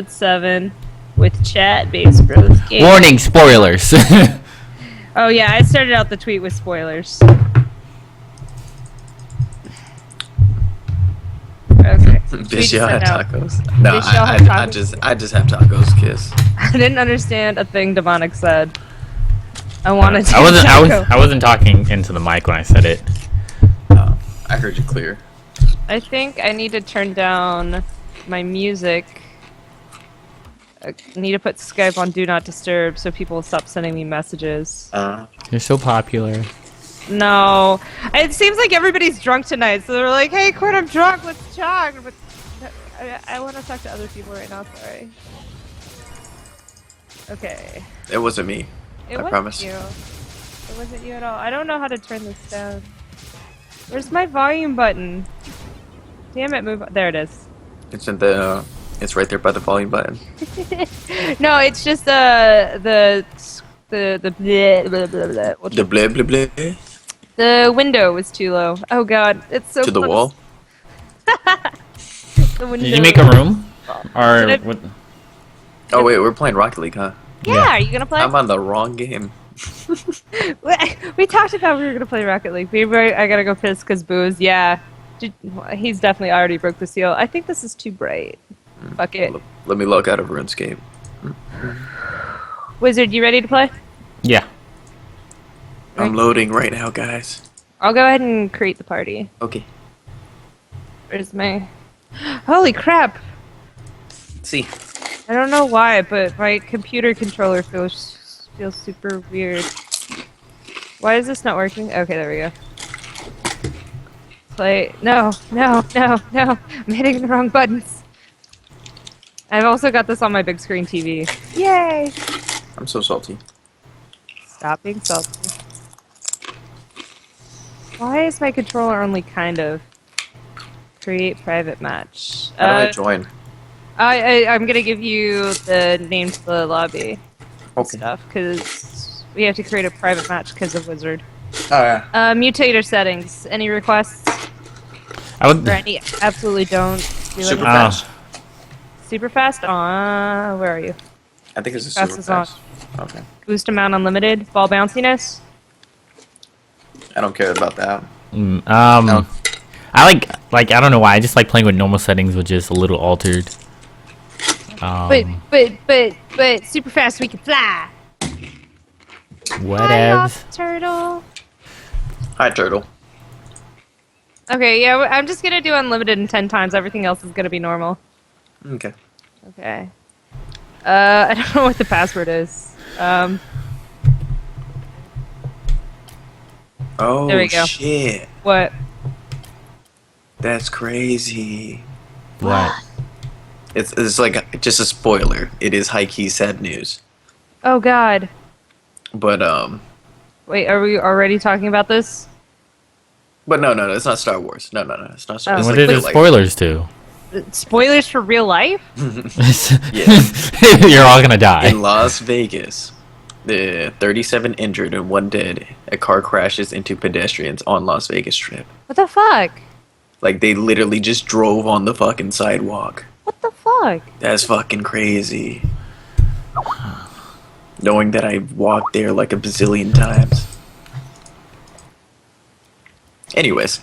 7 with chat-based growth game. Warning, spoilers. Oh yeah, I started out the tweet with spoilers. Okay. Bitch, y'all have tacos. No, I just have tacos, Kiss. I didn't understand a thing Demonic said. I wanted to. I wasn't talking into the mic when I said it. I heard you clear. I think I need to turn down my music. I need to put Skype on Do Not Disturb so people will stop sending me messages. You're so popular. No. It seems like everybody's drunk tonight, so they're like, hey, Quinn, I'm drunk, let's talk. But I want to talk to other people right now, sorry. Okay. It wasn't me. I promise. You. It wasn't you at all. I don't know how to turn this down. Where's my volume button? Damn it, move on. There it is. It's in the... It's right there by the volume button. No, it's just the bleh, blah, blah, blah. The bleh bleh bleh? The window was too low. Oh god, it's so to the wall? The window. Did you make a room? Or what? Oh wait, we're playing Rocket League, huh? Yeah, are you gonna play? I'm on the wrong game. We talked about we were gonna play Rocket League. I gotta go piss because Booze, yeah. He's definitely already broke the seal. I think this is too bright. Fuck it. Let me log out of RuneScape. Wizard, you ready to play? Yeah. I'm loading right now, guys. I'll go ahead and create the party. Okay. Where's my... Holy crap! See. I don't know why, but my computer controller feels super weird. Why is this not working? Okay, there we go. Play... No. I'm hitting the wrong buttons. I've also got this on my big screen TV. Yay! I'm so salty. Stop being salty. Why is my controller only kind of... Create private match. How do I join? I'm gonna give you the name to the lobby. Okay. Stuff, because we have to create a private match because of Wizard. Oh yeah. Mutator settings. Any requests? I would... Or any absolutely don't. Super fast. Super fast? Where are you? I think it's a Fast super is on. fast. Okay. Boost amount unlimited. Ball bounciness. I don't care about that. No. No. I like I don't know why. I just like playing with normal settings, which is a little altered. But super fast we can fly. Whatevs. Turtle. Hi, Turtle. Okay, yeah, I'm just gonna do unlimited in 10 times. Everything else is gonna be normal. Okay. Okay. I don't know what the password is. Oh, there we go. shit. What? That's crazy. What? It's like just a spoiler. It is high-key sad news. Oh god. But, Wait, are we already talking about this? But no, it's not Star Wars. No, it's not Star Wars. What It's did the spoilers do? Spoilers for real life? Yeah. You're all gonna die. In Las Vegas, the 37 injured and 1 dead. A car crashes into pedestrians on Las Vegas Strip. What the fuck? Like, they literally just drove on the fucking sidewalk. What the fuck? That's fucking crazy. Knowing that I walked there like a bazillion times. Anyways.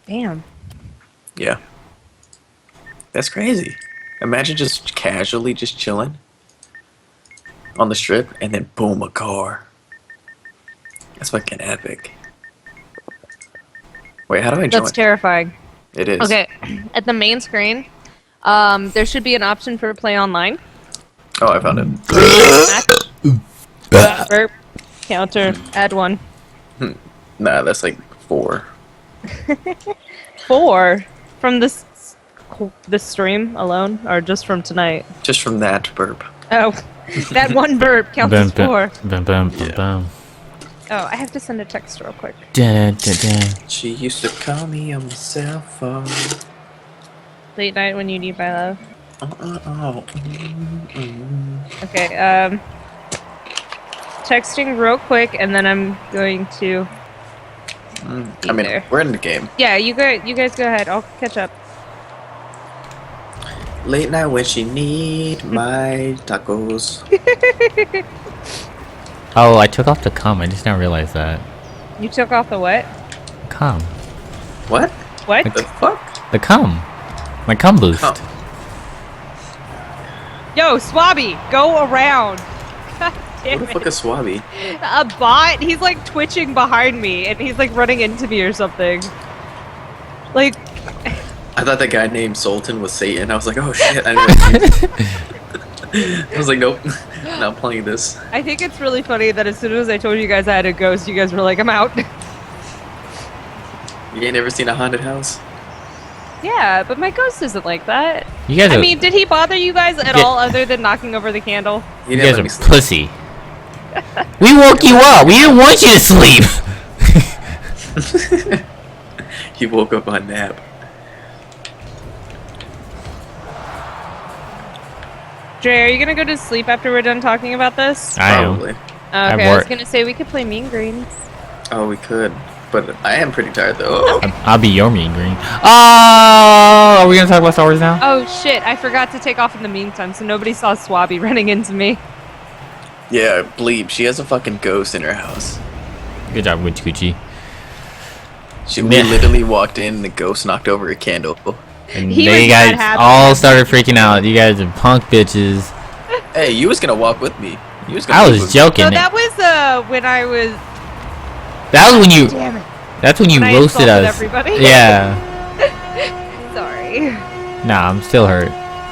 Damn. Yeah. That's crazy. Imagine just casually just chilling on the strip and then boom, a car. That's fucking epic. Wait, how do I join? That's terrifying. It is. Okay, at the main screen, there should be an option for play online. Oh, I found it. Burp, counter, add 1. Nah, that's like 4. 4? From this stream alone, or just from tonight? Just from that burp. Oh, that 1 burp counts as 4. Bam. Oh, I have to send a text real quick. She used to call me on my cell phone. Late night when you need my love. Oh. Okay, texting real quick, and then I'm going to... I mean, there. we're in the game. Yeah, you guys go ahead. I'll catch up. Late night when she need my tacos. Oh, I took off the cum. I just now realized that. You took off the what? Cum. What? What? The fuck? The cum. My cum boost. Oh. Yo, Swabby, go around. God What damn the it. fuck is Swabby? A bot? He's like twitching behind me and he's like running into me or something. Like, I thought that guy named Sultan was Satan. I was like, oh shit. I was like, nope, not playing this. I think it's really funny that as soon as I told you guys I had a ghost, you guys were like, I'm out. You ain't ever seen a haunted house? Yeah, but my ghost isn't like that. You guys I are, mean, did he bother you guys at Yeah. all other than knocking over the candle? He you didn't guys let are me sleep. pussy. We woke you up. We didn't want you to sleep. He woke up on nap. Dre, are you gonna go to sleep after we're done talking about this? I am. Probably. Okay, I was work. gonna say we could play Mean Greens. Oh, we could. But I am pretty tired though. I'll be your mean green. Oh, are we gonna talk about Star Wars now? Oh shit, I forgot to take off in the meantime, so nobody saw Swabby running into me. Yeah, Bleep. She has a fucking ghost in her house. Good job, Witch Gucci. We Yeah. literally walked in and the ghost knocked over a candle. And He they was not guys happy. all started freaking out. You guys are punk bitches. Hey, you was gonna walk with me. You was gonna I leave was with me. joking. So that was when I was. That was when you. Damn it! That's when you When I roasted insulted us. everybody. Yeah. Sorry. Nah, I'm still hurt.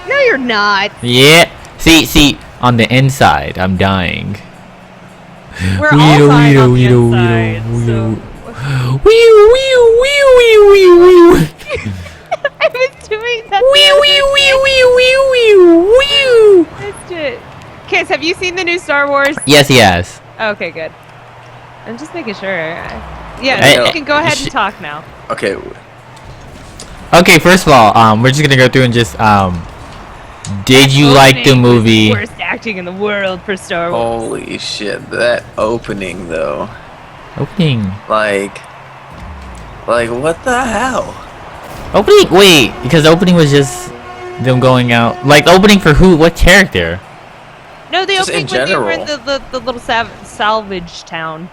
No, you're not. Yeah. See, on the inside, I'm dying. We're all dying on the Weedle, inside. weedle, So. Wee wee wee wee wee wee. I was doing that. Wee wee wee wee wee wee. Missed it. Kiss, have you seen the new Star Wars? Yes, yes. Okay, good. I'm just making sure. Yeah, I know. you can go ahead and talk now. Okay. Okay, first of all, we're just gonna go through and just did you like the Opening was movie? Worst acting in the world for Star Wars. Holy shit, that opening though. Opening. Like what the hell? Opening. Wait, because the opening was just them going out. Like opening for who? What character? No, the Just in opening when they were in general. the little salvage town.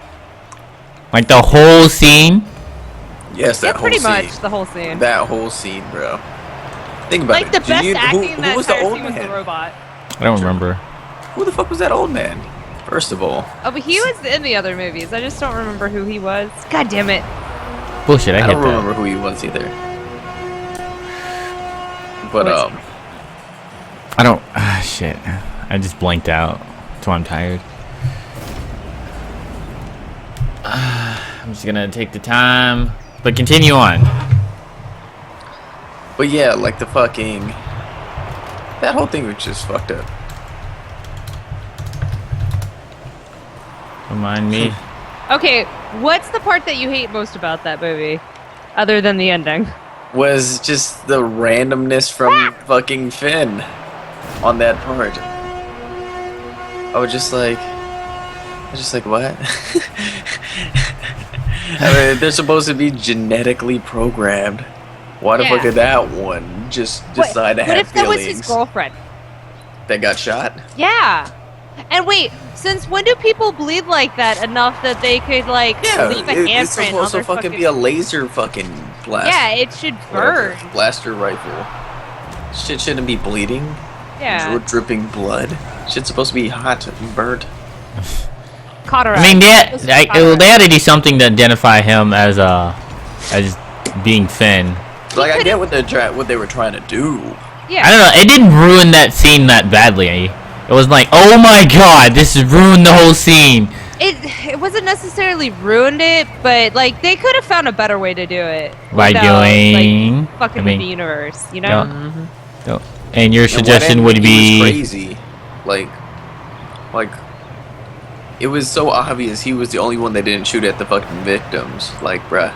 Like the whole scene? Yes, that Yeah, whole pretty scene. much the whole scene. That whole scene, bro. Think about Like it. the Do best you- acting who in that was the entire old scene was the man? robot. I don't remember. Who the fuck was that old man? First of all, Oh, but he was in the other movies. I just don't remember who he was. God damn it. Bullshit. I I hit don't that. remember who he was either. But I don't. Shit. I just blanked out. That's why I'm tired. I'm just gonna take the time, but continue on. But yeah, like the fucking that whole thing was just fucked up. Remind me. Okay, what's the part that you hate most about that movie? Other than the ending. Was just the randomness from fucking Finn on that part. I was just like what? I mean, they're supposed to be genetically programmed. Why the Yeah. fuck did that one just decide to What have if that was feelings his girlfriend? that got shot? Yeah. And wait, since when do people bleed like that enough that they could like Yeah, leave a it's handprint on supposed to their fucking be a laser fucking blast. Yeah, it should whatever, burn. blaster rifle. Shit shouldn't be bleeding. Yeah. Dripping blood. Shit's supposed to be hot and burnt. Cauterize. I mean, This is they cauterize. had to do something to identify him as being Finn. Like I get what they were trying to do. Yeah. I don't know. It didn't ruin that scene that badly. It was like, oh my god, this has ruined the whole scene. It wasn't necessarily ruined it, but like they could have found a better way to do it By without, doing, like, fucking I mean, with the universe, you know? Yeah. No. And your And suggestion what would he was be crazy. Like it was so obvious he was the only one that didn't shoot at the fucking victims. Like bruh.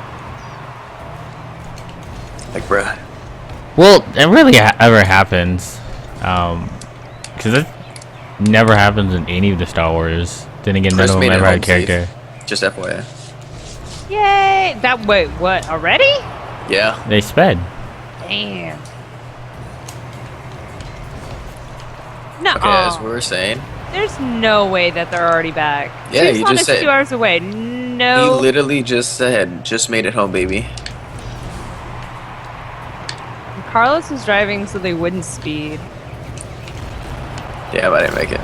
well, it really ever happens, because it never happens in any of the Star Wars. Then again, none Chris of them made it ever had a home safe. character. Just FYI. Yay! Wait, what? Already? Yeah. They sped. Damn. No. Okay, as we were saying. There's no way that they're already back. Yeah, She's you on just us said. 2 hours away. He No. literally just said, "Just made it home, baby." Carlos was driving so they wouldn't speed. Yeah, but I didn't make it.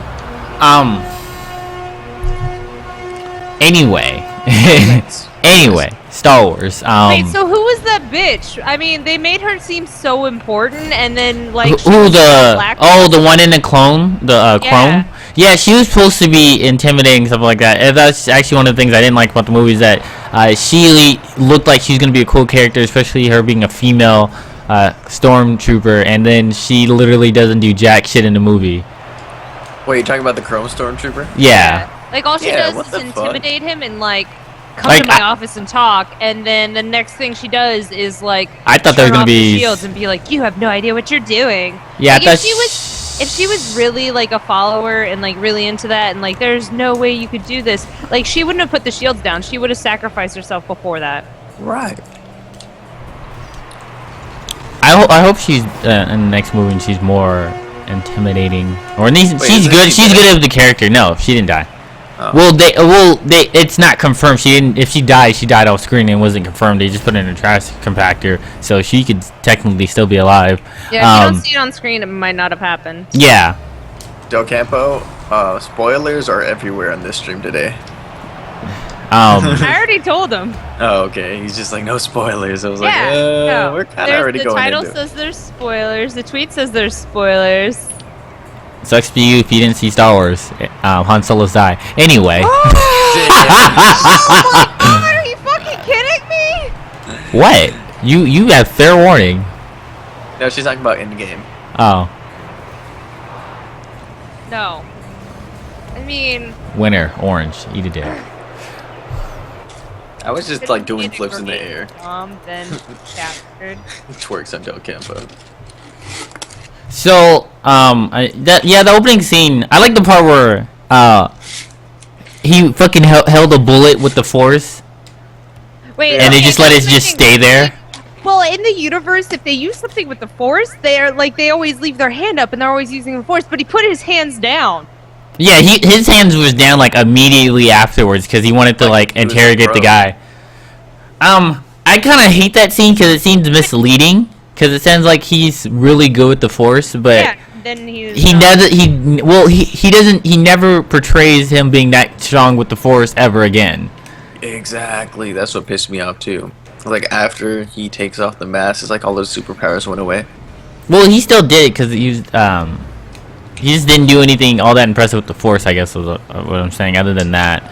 Anyway. Anyway, Star Wars. Wait, so who was that bitch? I mean, they made her seem so important, and then like she who was the black. the one in the clone, the clone. Yeah, she was supposed to be intimidating, stuff like that. And that's actually one of the things I didn't like about the movie is that she looked like she's gonna be a cool character, especially her being a female stormtrooper, and then she literally doesn't do jack shit in the movie. Wait, you talking about the Chrome Stormtrooper? Yeah. Like all she Yeah, does what is the intimidate him and like come Like, to my office and talk, and then the next thing she does is like I thought there was turn gonna off the be shields and be like, "You have no idea what you're doing." Yeah, like, I if thought she was really like a follower and like really into that, and like there's no way you could do this. Like she wouldn't have put the shields down. She would have sacrificed herself before that. Right. I hope she's in the next movie and she's more intimidating, or at least Wait, she's isn't good. she She's dead? good at the character. No, she didn't die. Oh. They it's not confirmed. She didn't. If she died off screen and wasn't confirmed. They just put it in a trash compactor, so she could technically still be alive. Yeah, if you don't see it on screen, it might not have happened. Yeah. Del Campo, spoilers are everywhere on this stream today. I already told him. Oh, okay. He's just like, no spoilers. I was Yeah, like, no. we're kind of already the going title into it. says there's spoilers. The tweet says there's spoilers. Sucks for you if you didn't see Star Wars. Han Solo's die. Anyway. Oh my god, are you fucking kidding me? What? You have fair warning. No, she's talking about Endgame. Oh. No. I mean, Winner. Orange. Eat a dick. I was just like doing flips in the air. Then captured. Twerks on Del Campo. So, the opening scene, I like the part where, he fucking held a bullet with the Force, Wait, and they okay, just let it that's just the thing. stay there. Well, in the universe, if they use something with the Force, they're like they always leave their hand up and they're always using the Force. But he put his hands down. Yeah, his hands was down, like, immediately afterwards, because he wanted to, like, he was interrogate the broke. guy. I kind of hate that scene, because it seems misleading, because it sounds like he's really good with the Force, but... Yeah. Then He doesn't. He never portrays him being that strong with the Force ever again. Exactly. That's what pissed me off too. Like after he takes off the mask, it's like all those superpowers went away. Well, he still did it because he just didn't do anything all that impressive with the Force. I guess was what I'm saying. Other than that,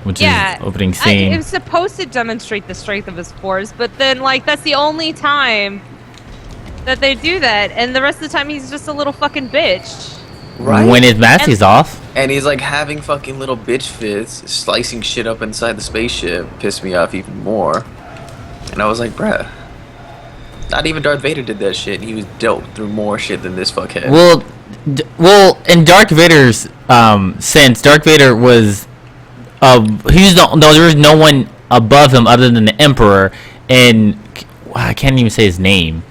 which is opening scene. It was supposed to demonstrate the strength of his Force, but then like that's the only time that they do that, and the rest of the time he's just a little fucking bitch. Right. When his mask is off. And he's like having fucking little bitch fits, slicing shit up inside the spaceship. Pissed me off even more. And I was like, bruh. Not even Darth Vader did that shit. He was dealt through more shit than this fuckhead. Well, in Darth Vader's sense, Darth Vader was there was no one above him other than the Emperor, and I can't even say his name.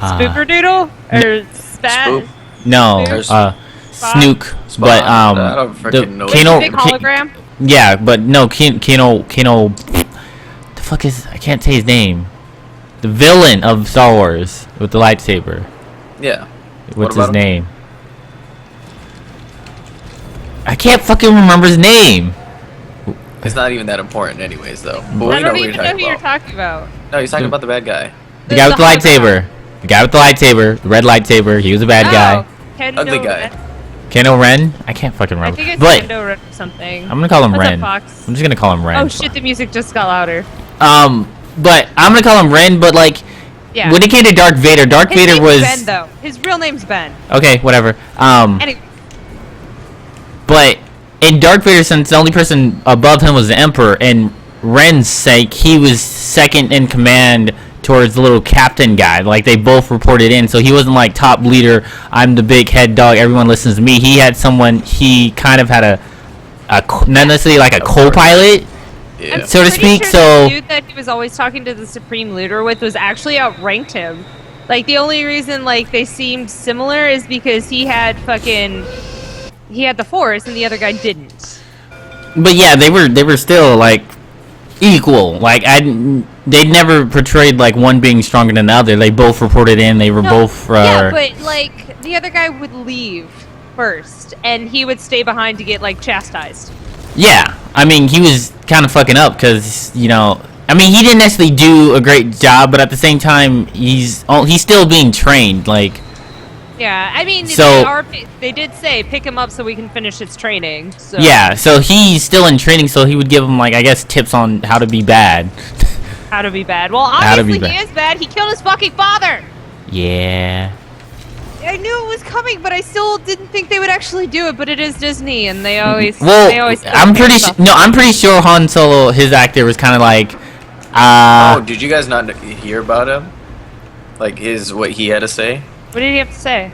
Spooperdoodle or Spat? Spoop. No, There's Snook, Spawn. but I don't freaking know. Big hologram. Yeah, but no, Kano. The fuck is? I can't say his name. The villain of Star Wars with the lightsaber. Yeah. What's What his about him? name? I can't fucking remember his name. It's not even that important anyways though. But I we know don't who you're even know talking who you're about. talking about. No, he's talking about the bad guy. The guy with the hologram. lightsaber. The guy with the lightsaber. The red lightsaber. He was a bad guy. Kendo Ugly guy. Ren. Kano Ren? I can't fucking I remember. think it's But Kendo Ren or something. I'm gonna call him What's Ren. up, Fox? I'm just gonna call him Ren. Oh shit, the music just got louder. But I'm gonna call him Ren. But like, Yeah. when it came to Darth Vader, Darth His Vader name's was Ben though. His real name's Ben. okay. Whatever. Anyway, But in Darth Vader's sense, the only person above him was the Emperor. And Ren's sake, he was second in command towards the little captain guy. Like, they both reported in, so he wasn't like top leader. I'm the big head dog. Everyone listens to me. He had someone. He kind of had not necessarily like a co-pilot, Yeah. so to pretty speak. sure So the dude that he was always talking to the supreme leader with was actually outranked him. Like, the only reason, like, they seemed similar is because he had the Force and the other guy didn't. But yeah, they were still like equal. Like they never portrayed like one being stronger than the other. They both reported in. They were both. Yeah, but like the other guy would leave first, and he would stay behind to get like chastised. Yeah, I mean he was kind of fucking up because I mean he didn't actually do a great job, but at the same time he's still being trained. Like. Yeah, I mean, so, they did say pick him up so we can finish his training. So. Yeah, so he's still in training, so he would give him, like, I guess, tips on how to be bad. How to be bad. Well, obviously he is bad. He killed his fucking father! Yeah. I knew it was coming, but I still didn't think they would actually do it, but it is Disney, and they always... I'm pretty sure Han Solo, his actor, was kind of like, Oh, did you guys not hear about him? Like, what he had to say? What did he have to say?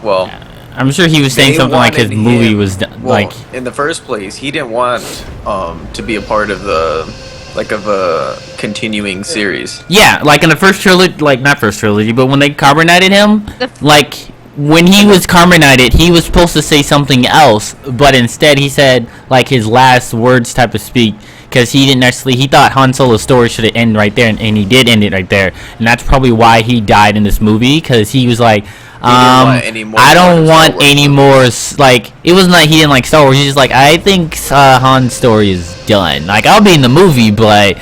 Well, I'm sure he was saying something like his movie was like. In the first place, he didn't want to be a part of a continuing series. Yeah, like in the first trilogy, like not first trilogy, but when they carbonated him, like when he was carbonated, he was supposed to say something else, but instead he said like his last words type of speak. Because he thought Han Solo's story should have ended right there, and he did end it right there. And that's probably why he died in this movie, because he was like, I don't want any more, like, it wasn't like he didn't like Star Wars, he's just like, I think Han's story is done. Like, I'll be in the movie, but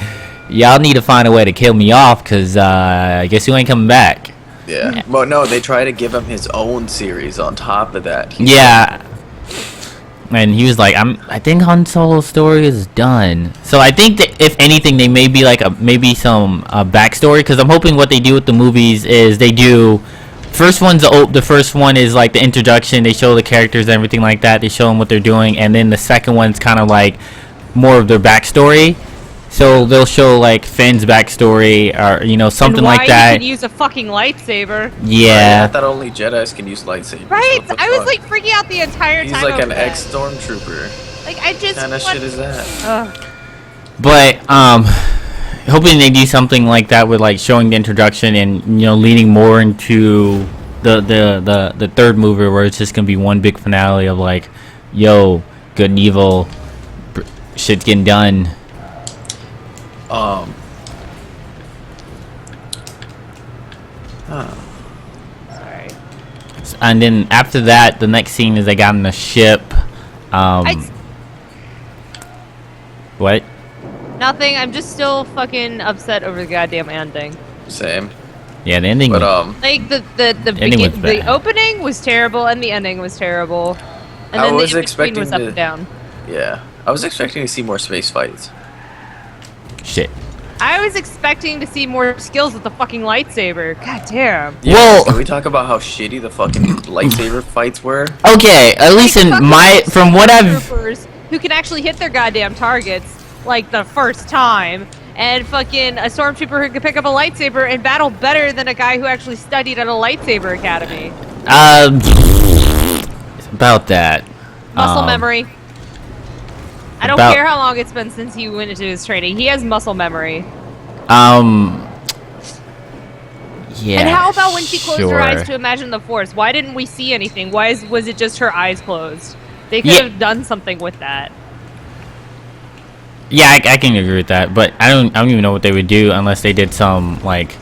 y'all need to find a way to kill me off, because I guess you ain't coming back. Yeah. Well, no, they try to give him his own series on top of that. Yeah. And he was like, I think Han Solo's story is done. So I think that if anything, they may be like maybe some backstory. Because I'm hoping what they do with the movies is they do. The first one is like the introduction. They show the characters and everything like that. They show them what they're doing, and then the second one's kind of like more of their backstory. So they'll show like Finn's backstory or something like that. Why he can use a fucking lightsaber. Yeah. I thought only Jedis can use lightsabers. Right? I was like freaking out the entire time. He's like an ex-stormtrooper. Like I just. What kind of shit is that? But hoping they do something like that with like showing the introduction and leading more into the third movie where it's just gonna be one big finale of like, yo, good and evil, shit's getting done. Sorry. And then after that, the next scene is they got on the ship. What? Nothing. I'm just still fucking upset over the goddamn ending. Same. Yeah, the ending. But like the opening was terrible and the ending was terrible. And then the in-between was up and down. Yeah, I was expecting to see more space fights. Shit. I was expecting to see more skills with the fucking lightsaber. God damn. Yeah, well, can we talk about how shitty the fucking lightsaber fights were? Okay, at least in from what I've who can actually hit their goddamn targets like the first time, and fucking a stormtrooper who can pick up a lightsaber and battle better than a guy who actually studied at a lightsaber academy. About that. Muscle memory. I don't care how long it's been since he went into his training. He has muscle memory. Yeah. And how about when she closed her eyes to imagine the Force? Why didn't we see anything? Why was it just her eyes closed? They could have done something with that. Yeah, I can agree with that, but I don't even know what they would do unless they did some like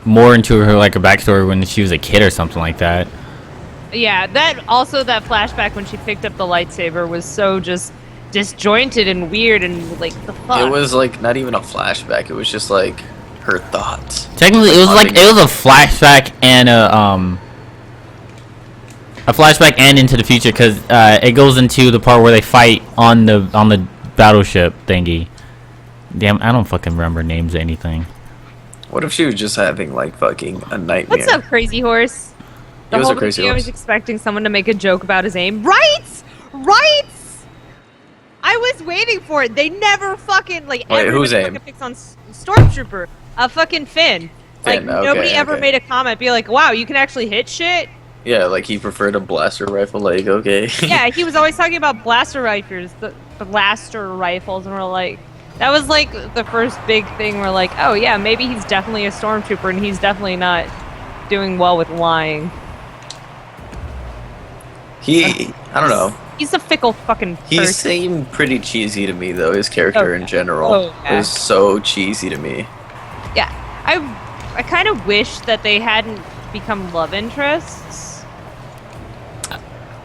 more into her like a backstory when she was a kid or something like that. Yeah, that flashback when she picked up the lightsaber was so just disjointed and weird and like the fuck. It was like not even a flashback. It was just like her thoughts. Technically, it was a flashback and a flashback and into the future because it goes into the part where they fight on the battleship thingy. Damn, I don't fucking remember names of anything. What if she was just having like fucking a nightmare? What's up, Crazy Horse? The whole movie I was expecting someone to make a joke about his aim. Right! I was waiting for it. They never fucking like. Wait, whose aim? Fucking picks on Stormtrooper. Fucking Finn. Like nobody ever made a comment, be like, "Wow, you can actually hit shit." Yeah, like he preferred a blaster rifle. Like, okay. Yeah, he was always talking about blaster rifles, the blaster rifles, and we're like, that was like the first big thing. We're like, oh yeah, maybe he's definitely a stormtrooper, and he's definitely not doing well with lying. I don't know. He's a fickle fucking He person. seemed pretty cheesy to me, though. His character in general was so cheesy to me. Yeah, I kind of wish that they hadn't become love interests.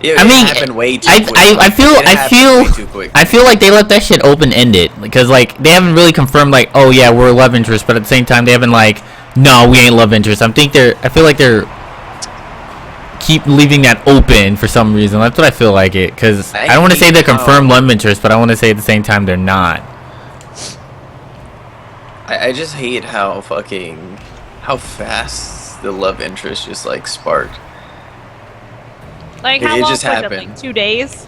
Yeah, I mean, it happened way too quick. I feel like they left that shit open ended because like they haven't really confirmed like, oh yeah, we're love interest, but at the same time they haven't like, no, we ain't love interest. I feel like they're keep leaving that open for some reason. That's what I feel like it, because I don't want to say they're confirmed love interest, but I want to say at the same time they're not. I just hate how fast the love interest just like sparked. Like how long was it? Like 2 days?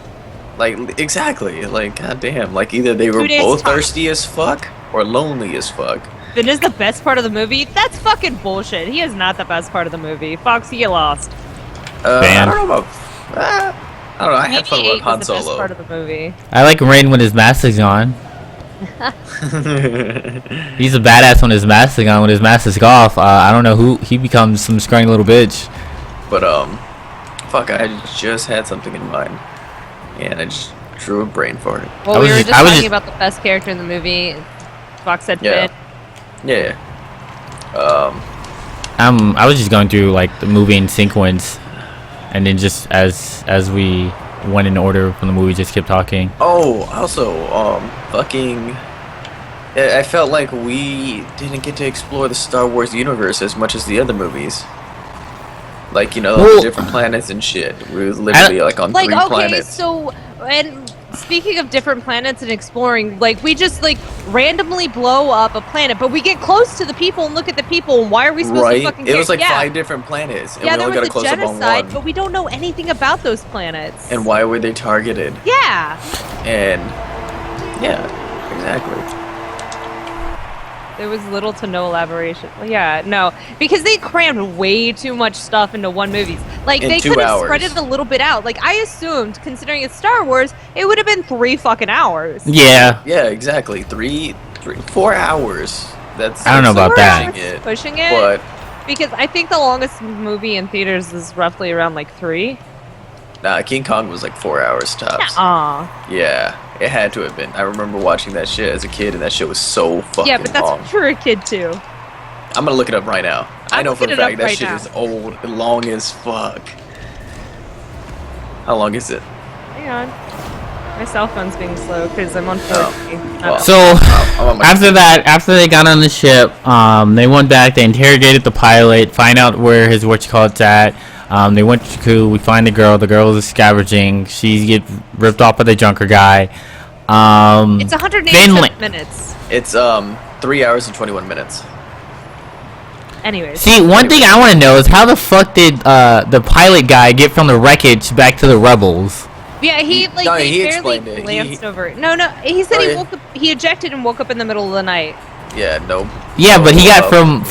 Like exactly. Like goddamn. Like either they were both thirsty as fuck or lonely as fuck. Finn is the best part of the movie? That's fucking bullshit. He is not the best part of the movie. Fox, you get lost. I don't know about. I don't know. I had fun with Han Solo. The best part of the movie. I like Rain when his mask is on. He's a badass when his mask is on. When his mask is off, I don't know who he becomes, some scrawny little bitch. But fuck, I just had something in mind, and I just drew a brain for it. Well, we were just talking about the best character in the movie. Fox said Finn. Yeah. I was just going through like the movie in sequence, and then just as we went in order from the movie, just kept talking. Oh, also, I felt like we didn't get to explore the Star Wars universe as much as the other movies. Like, you know, different planets and shit. We were literally like on 3 planets. So, and speaking of different planets and exploring, like we just like randomly blow up a planet, but we get close to the people and look at the people, and why are we supposed to fucking It was like 5 different planets, and we only got to close up on one. But we don't know anything about those planets. And why were they targeted? Yeah. And yeah, exactly. There was little to no elaboration. Yeah, no, because they crammed way too much stuff into one movie. Like they could have spread it a little bit out. Like I assumed, considering it's Star Wars, it would have been 3 fucking hours. Yeah. Yeah, exactly. 4 hours. That's I don't know about that. Pushing it, but because I think the longest movie in theaters is roughly around like 3. Nah, King Kong was like 4 hours tops. Yeah, it had to have been. I remember watching that shit as a kid, and that shit was so fucking long. Yeah, but that's for a kid too. I'm gonna look it up right now. I know for a fact that shit is old, long as fuck. How long is it? Hang on. My cell phone's being slow because I'm on 4G. Well, so after they got on the ship, they went back. They interrogated the pilot, find out where his whatchamacallit's at. They went to Jakku. We find the girl. The girl is scavenging. She gets ripped off by the junker guy. It's 187 minutes. It's 3 hours and 21 minutes. Anyways. See, one thing I want to know is how the fuck did the pilot guy get from the wreckage back to the rebels? Yeah, he barely glanced over. No, he said he woke up. He ejected and woke up in the middle of the night. Yeah, no. Yeah, but he got from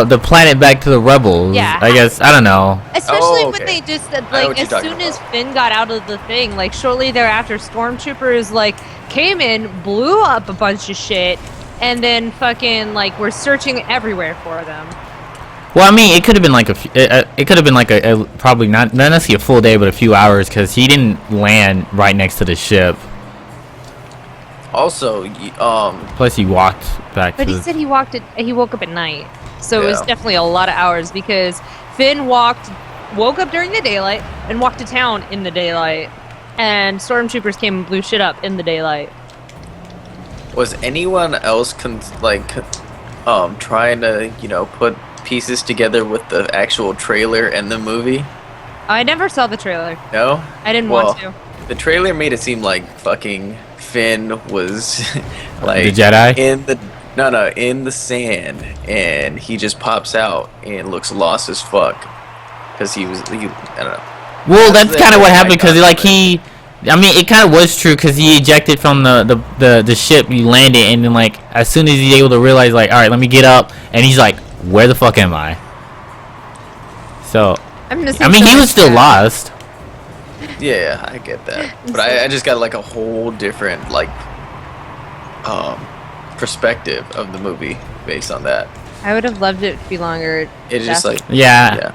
the planet back to the rebels. Yeah, I guess I don't know. Especially when they just said like as soon as Finn got out of the thing, like shortly thereafter, stormtroopers like came in, blew up a bunch of shit, and then fucking like we're searching everywhere for them. Well, I mean, it could have been like it could have been like a probably not necessarily a full day, but a few hours because he didn't land right next to the ship. Also, plus he walked back. But he said he woke up at night, so it was definitely a lot of hours because Finn woke up during the daylight and walked to town in the daylight, and stormtroopers came and blew shit up in the daylight. Was anyone else trying to put pieces together with the actual trailer and the movie? I never saw the trailer. No? I didn't want to. The trailer made it seem like fucking Finn was like the Jedi in the sand, and he just pops out and looks lost as fuck because I don't know. Well, that's kind of what happened because I mean, it kind of was true because he ejected from the ship. He landed, and then like as soon as he's able to realize like, all right, let me get up, and he's like, where the fuck am I? So I mean, he was still lost. Yeah, I get that, but I just got like a whole different like perspective of the movie based on that. I would have loved it to be longer. It's just like yeah.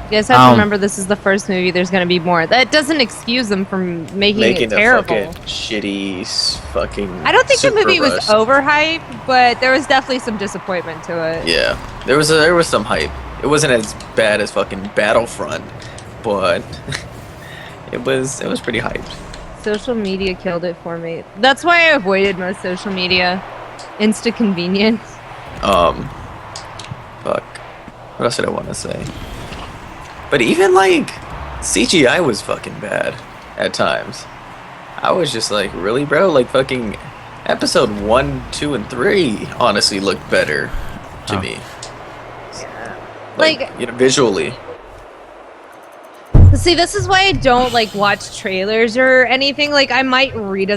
You guys have to remember this is the first movie. There's going to be more. That doesn't excuse them from making it terrible. A fucking shitty fucking. I don't think the movie was rushed. overhyped, but there was definitely some disappointment to it. Yeah, there was some hype. It wasn't as bad as fucking Battlefront, but it was pretty hyped. Social media killed it for me. That's why I avoided most social media. Insta convenience. Fuck. What else did I want to say? But even like CGI was fucking bad at times. I was just like, really, bro? Like fucking episode 1, 2, and 3 honestly looked better to me. Yeah. Like you know, visually. See, this is why I don't like watch trailers or anything. Like, I might read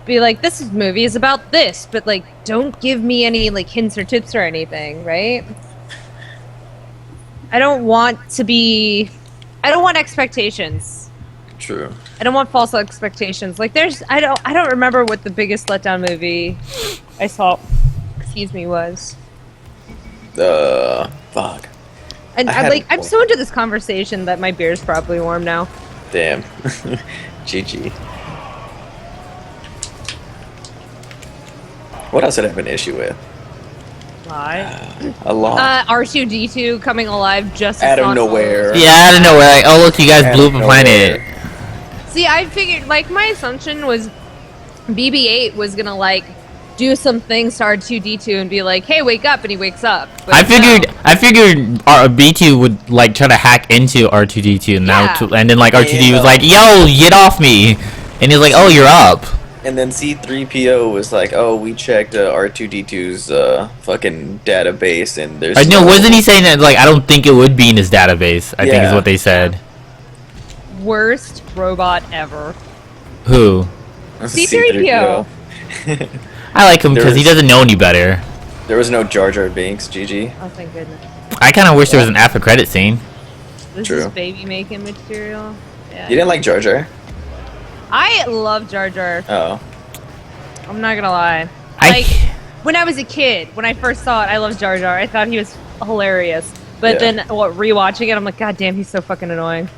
be like, this movie is about this, but like, don't give me any like hints or tips or anything, right? I don't want expectations. True. I don't want false expectations. Like, I don't remember what the biggest letdown movie I saw, was. Fuck. And I'm so into this conversation that my beer's probably warm now. Damn. GG. What else did I have an issue with? A lot. R2-D2 coming alive just out of nowhere. Yeah, out of nowhere. Like, oh look, you guys blew up a planet. See, I figured, like, my assumption was BB-8 was gonna like do some things to R2-D2 and be like, "Hey, wake up!" and he wakes up. But I figured B2 would like try to hack into R2-D2 and then like R2-D2 was like, "Yo, get off me," and he's like, "Oh, you're up." And then C-3PO was like, "Oh, we checked R2-D2's fucking database, and there's." No, wasn't he saying that? Like, I don't think it would be in his database. I think is what they said. Worst robot ever. Who? C-3PO. I like him because he doesn't know any better. There was no Jar Jar Binks, GG. Oh, thank goodness. I kind of wish there was an after credit scene. This True. is baby making material. Yeah. You didn't like Jar Jar? I love Jar Jar. Oh. I'm not gonna lie. Like, when I was a kid, when I first saw it, I loved Jar Jar. I thought he was hilarious. But then, rewatching it, I'm like, God damn, he's so fucking annoying.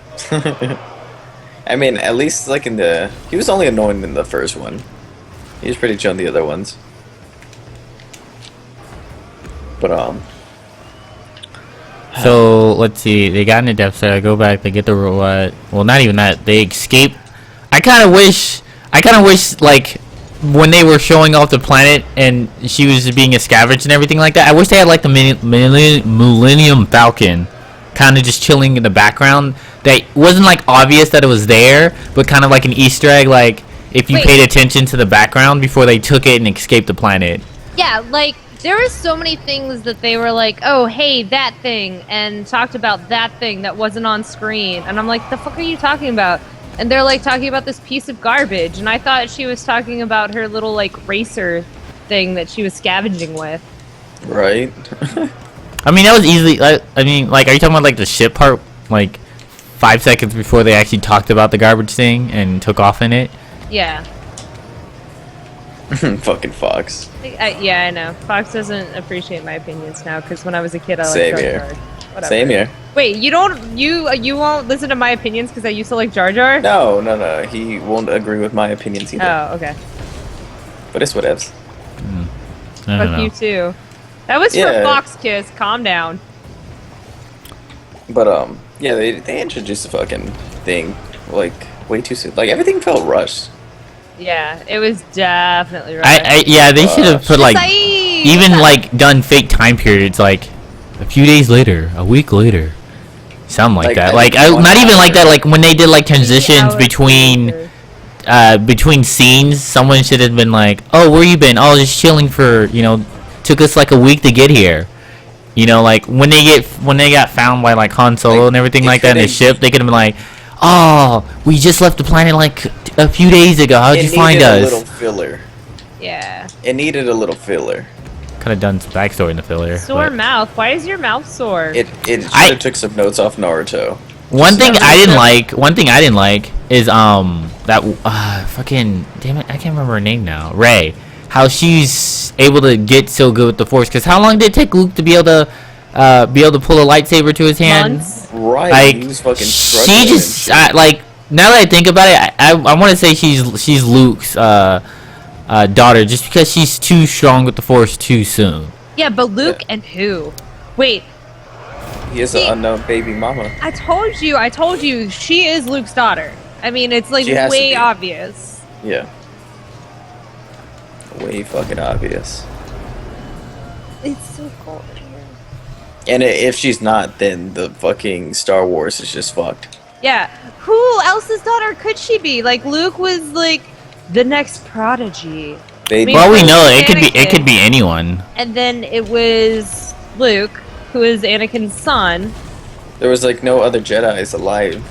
I mean, at least like he was only annoying in the first one. He was pretty chill in the other ones. But So let's see. They got in a deficit. I go back. They get the robot. Well, not even that. They escape. I kind of wish like when they were showing off the planet and she was being scavenged and everything like that. I wish they had like the Millennium Falcon, kind of just chilling in the background. That wasn't like obvious that it was there, but kind of like an Easter egg. Like if you paid attention to the background before they took it and escaped the planet. Yeah, like there were so many things that they were like, oh, hey, that thing, and talked about that thing that wasn't on screen. And I'm like, the fuck are you talking about? And they're like talking about this piece of garbage. And I thought she was talking about her little like racer thing that she was scavenging with. Right. I mean, that was easily. I mean, like, are you talking about like the ship part? Like 5 seconds before they actually talked about the garbage thing and took off in it? Yeah. Fucking Fox. Yeah, I know. Fox doesn't appreciate my opinions now because when I was a kid, I liked Same Jar here. Jar. Whatever. Same here. Wait, you won't listen to my opinions because I used to like Jar Jar? No. He won't agree with my opinions either. Oh, okay. But it's whatevs. Fuck you too. That was for Fox Kiss. Calm down. But yeah, they introduced the fucking thing like way too soon. Like everything felt rushed. Yeah, it was definitely right. They should have put like Saeed! even like done fake time periods, like a few days later, a week later, something like that. Like not even like that. Like when they did like transitions between scenes, someone should have been like, "Oh, where you been? Oh, just chilling for took us like a week to get here." Like when they got found by like Han Solo and everything like that in the ship, they could have been like, "Oh, we just left the planet like a few days ago. How'd you find us?" It needed a little filler. Yeah. It needed a little filler. Could have done some backstory in the filler. Sore mouth. Why is your mouth sore? It should have took some notes off Naruto. One thing I didn't like is that fucking damn it, I can't remember her name now. Rey. how she's able to get so good with the Force. Because how long did it take Luke to be able to pull a lightsaber to his hand? Months. Right. Like, he was fucking she just like, now that I think about it, I want to say she's Luke's daughter, just because she's too strong with the Force too soon. Yeah, but Luke and who? Wait. He is an unknown baby mama. I told you, she is Luke's daughter. I mean, it's like way obvious. Yeah. Way fucking obvious. It's so cold in here. And if she's not, then the fucking Star Wars is just fucked. Yeah. Who else's daughter could she be? Like, Luke was like the next prodigy. Well, we know it could be anyone. And then it was Luke, who is Anakin's son. There was like no other Jedis alive.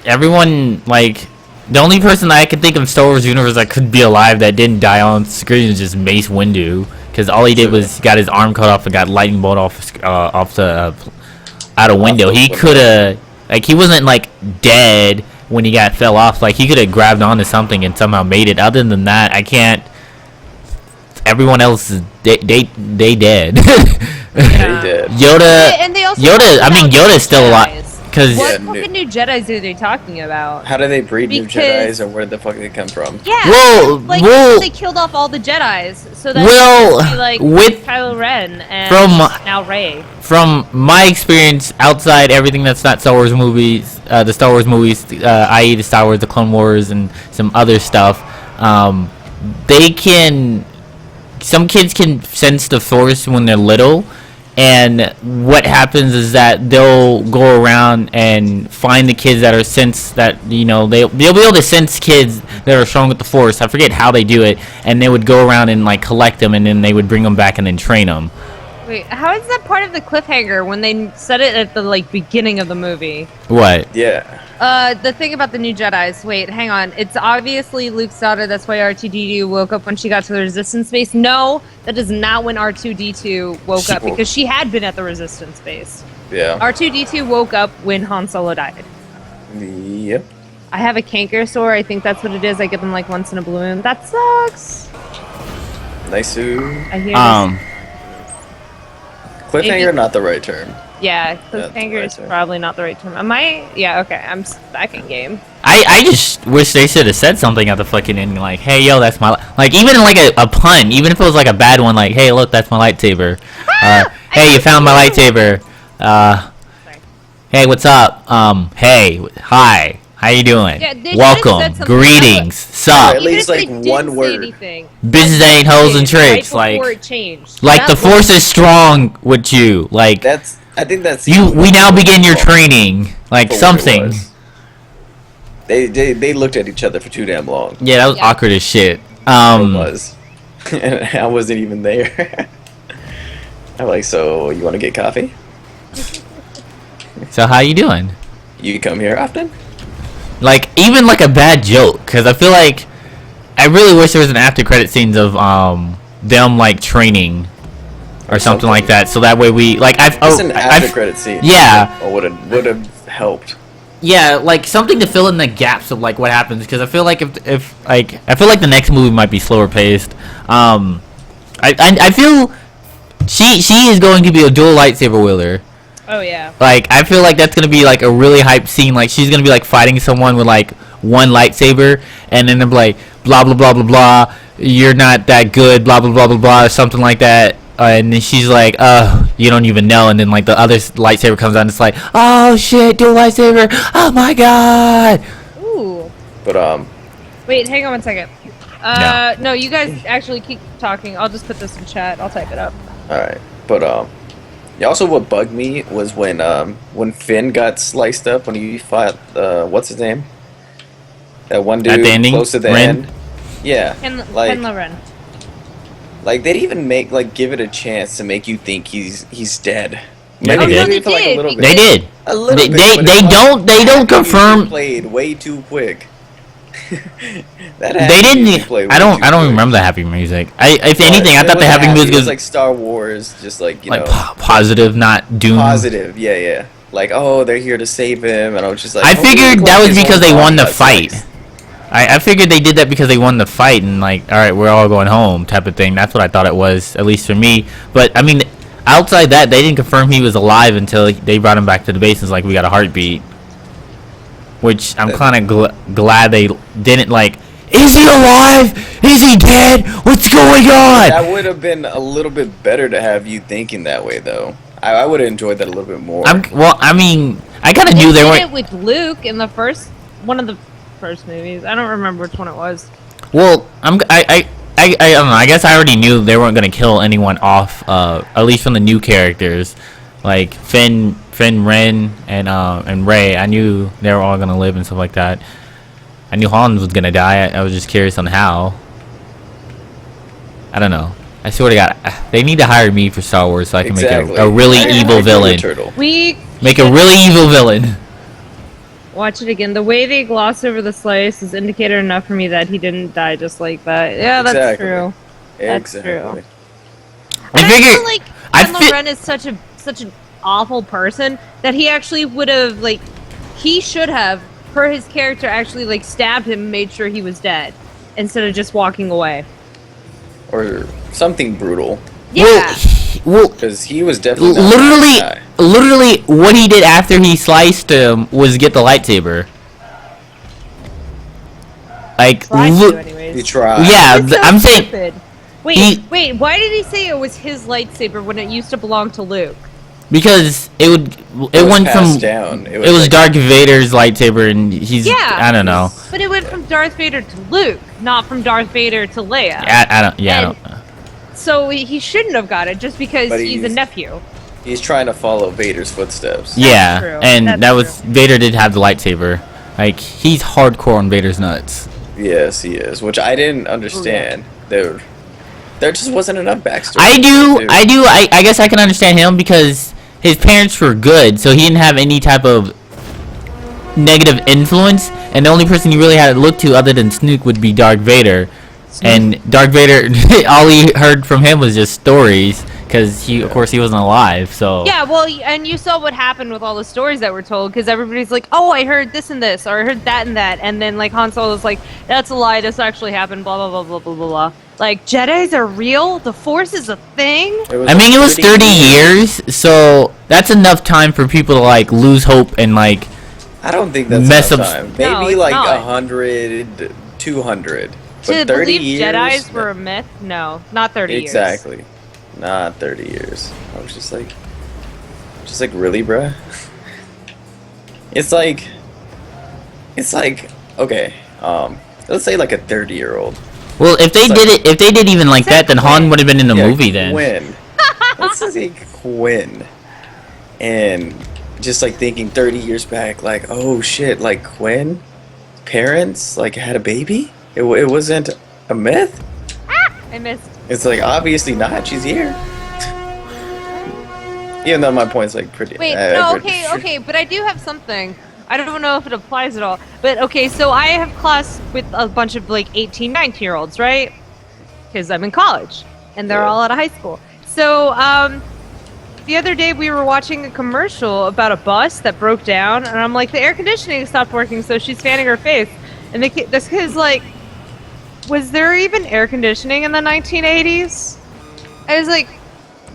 Everyone, like, the only person that I can think of in Star Wars universe that could be alive that didn't die on screen is just Mace Windu, because all he did was got his arm cut off and got lightning bolt out a window. He could have, like, he wasn't like dead when he fell off. Like, he could have grabbed onto something and somehow made it. Other than that, I can't. Everyone else is they dead. Yeah. They did. Yoda. And they also I mean, Yoda's still alive. Cause what fucking new Jedis are they talking about? How do they breed new Jedis, or where the fuck did they come from? Yeah, they killed off all the Jedis, so that be like with Kylo Ren and now Rey. From my experience outside everything that's not Star Wars movies, the Star Wars movies, i.e. the Star Wars, the Clone Wars, and some other stuff, some kids can sense the Force when they're little. And what happens is that they'll go around and find the kids that are they'll be able to sense kids that are strong with the Force. I forget how they do it, and they would go around and like collect them, and then they would bring them back and then train them. Wait, how is that part of the cliffhanger when they said it at the beginning of the movie? What? Yeah. The thing about the new Jedis. Wait, hang on. It's obviously Luke's daughter. That's why R2-D2 woke up when she got to the Resistance base. No, that is not when R2-D2 woke up, because she had been at the Resistance base. Yeah. R2-D2 woke up when Han Solo died. Yep. I have a canker sore. I think that's what it is. I get them like once in a blue moon. That sucks. Nice. I hear Cliffhanger, not the right term. Yeah, cliffhanger is probably not the right term. Am I? Yeah, okay. I'm back in game. I just wish they should have said something at the fucking ending, like, "Hey, yo, that's my like." Even like a pun, even if it was like a bad one, like, "Hey, look, that's my lightsaber." Hey, you found my lightsaber. Hey, what's up? Hey, hi. How you doing? Yeah, welcome. Greetings. Sup? At least like one word. Business ain't hoes and tricks. Right like it changed. Like the Force is strong with you. Like I think that's you. We now begin your training. Like something. They looked at each other for too damn long. Yeah, that was awkward as shit. It was. And I wasn't even there. I'm like, so you want to get coffee? So how you doing? You come here often? Like, even like a bad joke, because I feel like I really wish there was an after credit scenes of them like training or something like that, so that way we like an after credit scene. Yeah, would have helped. Yeah, like something to fill in the gaps of like what happens, because I feel like if like I feel like the next movie might be slower paced. I feel she is going to be a dual lightsaber wielder. Oh yeah. Like I feel like that's gonna be like a really hype scene. Like she's gonna be like fighting someone with like one lightsaber, and then they're like blah blah blah blah blah. You're not that good, blah blah blah blah blah, or something like that. And then she's like, you don't even know. And then like the other lightsaber comes out, and it's like, oh shit, dual lightsaber. Oh my god. Ooh. But wait, hang on one second. No, you guys actually keep talking. I'll just put this in chat. I'll type it up. All right, but yeah, also what bugged me was when Finn got sliced up when he fought what's his name? That one dude at the ending? Close to the end. Yeah, Kylo Ren. Like they didn't even give it a chance to make you think he's dead. Yeah, Maybe they did. for like a little bit. They did. A little bit. They don't confirm. Played way too quick. They didn't. I don't remember the happy music. If anything, I thought the happy music was like Star Wars, just like like positive, not doom. Positive, yeah. Like, oh, they're here to save him, and I was just like, I figured that was because they won the fight. I figured they did that because they won the fight and like, all right, we're all going home type of thing. That's what I thought it was, at least for me. But I mean, outside that, they didn't confirm he was alive until they brought him back to the base. And it's like, we got a heartbeat, which I'm kind of glad they didn't like. Is he alive? Is he dead? What's going on? That would have been a little bit better to have you thinking that way, though. I would have enjoyed that a little bit more. Well, I mean, I kind of knew they weren't. Did it with Luke in the one of the first movies. I don't remember which one it was. Well, I don't know. I guess I already knew they weren't gonna kill anyone off. At least from the new characters, like Finn, Ren, and Rey. I knew they were all gonna live and stuff like that. I knew Han was gonna die. I was just curious on how. I don't know. I swear to God, they need to hire me for Star Wars so I can make a really evil villain. Make a really evil villain. Watch it again. The way they gloss over the slice is indicator enough for me that he didn't die just like that. Yeah, that's true. That's true. I figure like Kylo Ren is such an awful person that he actually would have he should have, for his character, actually stabbed him and made sure he was dead instead of just walking away. Or something brutal. Yeah. Well, because he was definitely literally what he did after he sliced him was get the lightsaber. Like, he tried. Yeah, so I'm stupid. saying. Wait, why did he say it was his lightsaber when it used to belong to Luke? Because it went from down. It was Darth Vader's lightsaber, and he's I don't know. But it went from Darth Vader to Luke, not from Darth Vader to Leia. I don't. So he shouldn't have got it just because he's a nephew. He's trying to follow Vader's footsteps. Yeah, true. and that was Vader did have the lightsaber. Like, he's hardcore on Vader's nuts. Yes, he is, which I didn't understand. There just wasn't enough backstory. I guess I can understand him because his parents were good, so he didn't have any type of negative influence, and the only person he really had to look to other than Snoke would be Darth Vader. And Darth Vader, all he heard from him was just stories, because of course he wasn't alive. So yeah, well, and you saw what happened with all the stories that were told, because everybody's like, oh, I heard this and this, or I heard that and that, and then Han Solo's like, that's a lie, this actually happened, blah blah blah blah blah blah. Like, Jedis are real? The Force is a thing? I mean, it was 30 years, so that's enough time for people to lose hope and I don't think that's mess enough up. time. Maybe 100, 200. To but 30 believe years, Jedis were a myth? No, not 30 years. Exactly. Not 30 years. I was just like, really, bruh? It's like, okay, let's say a 30-year-old. Well, if they did even like that, then Han would have been in the movie then. Quinn. Let's say Quinn. And just thinking 30 years back, oh shit, Quinn, parents had a baby? It wasn't a myth? I missed. It's obviously not. She's here. Even though my point's pretty. Wait, no, okay, but I do have something. I don't know if it applies at all. But okay, so I have class with a bunch of 18, 19-year-olds, right? Because I'm in college and they're all out of high school. So the other day we were watching a commercial about a bus that broke down, and I'm like, the air conditioning stopped working, so she's fanning her face. And this kid's like, was there even air conditioning in the 1980s? I was like...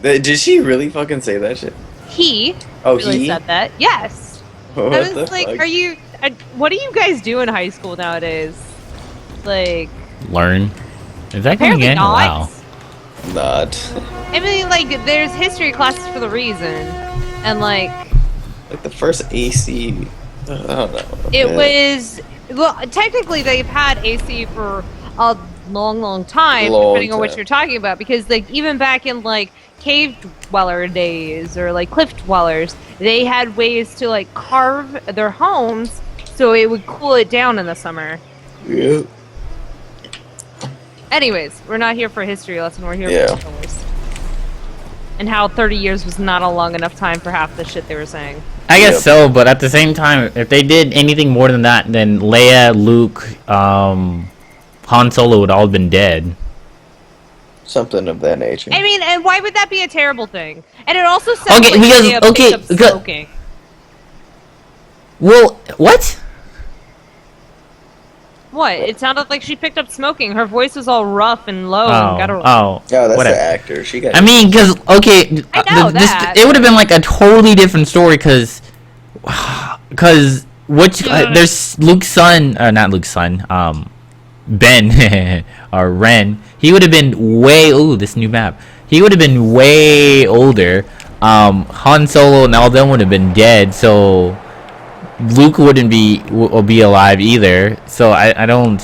Did she really fucking say that shit? He said that. Yes. What I was the like, fuck? what do you guys do in high school nowadays? Learn. Is that going again? Wow. Not. I mean, there's history classes for the reason. And the first AC... I don't know. It was... Well, technically, they've had AC for a long time, depending on what you're talking about. Because, even back in, cave dweller days or, cliff dwellers, they had ways to, carve their homes so it would cool it down in the summer. Yeah. Anyways, we're not here for a history lesson. We're here for Star Wars. And how 30 years was not a long enough time for half the shit they were saying. I guess so, but at the same time, if they did anything more than that, then Leia, Luke, Han Solo would all have been dead. Something of that nature. I mean, and why would that be a terrible thing? And it also sounds smoking. Well, what? What? It sounded like she picked up smoking. Her voice was all rough and low and guttural. Oh, that's whatever. the actor. She got. I mean, because okay, I know that. It would have been like a totally different story, because there's Luke's son, or not Luke's son, Ben or Ren. He would have been way. Ooh, this new map. He would have been way older. Han Solo and all them would have been dead. So Luke wouldn't be alive either. So I don't.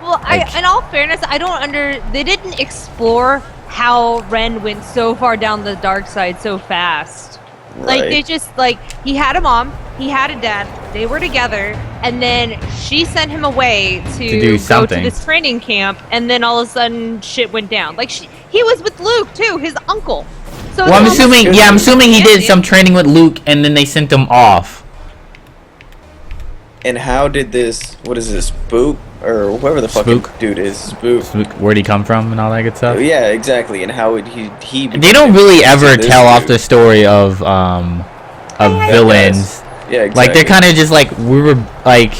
Well, in all fairness, I don't they didn't explore how Ren went so far down the dark side so fast. Right. Like, they just, like, he had a mom, he had a dad, they were together, and then she sent him away to do go something. to this training camp, and then all of a sudden shit went down. Like, he was with Luke too, his uncle. So well, I'm assuming he did some training with Luke, and then they sent him off. And how did this? What is this? Spook or whoever the fucking dude is? Spook. Where'd he come from and all that good stuff? Yeah, exactly. And how would he? They don't really ever tell off the story of villains. Yeah, exactly. Like, they're kind of just like, we were like.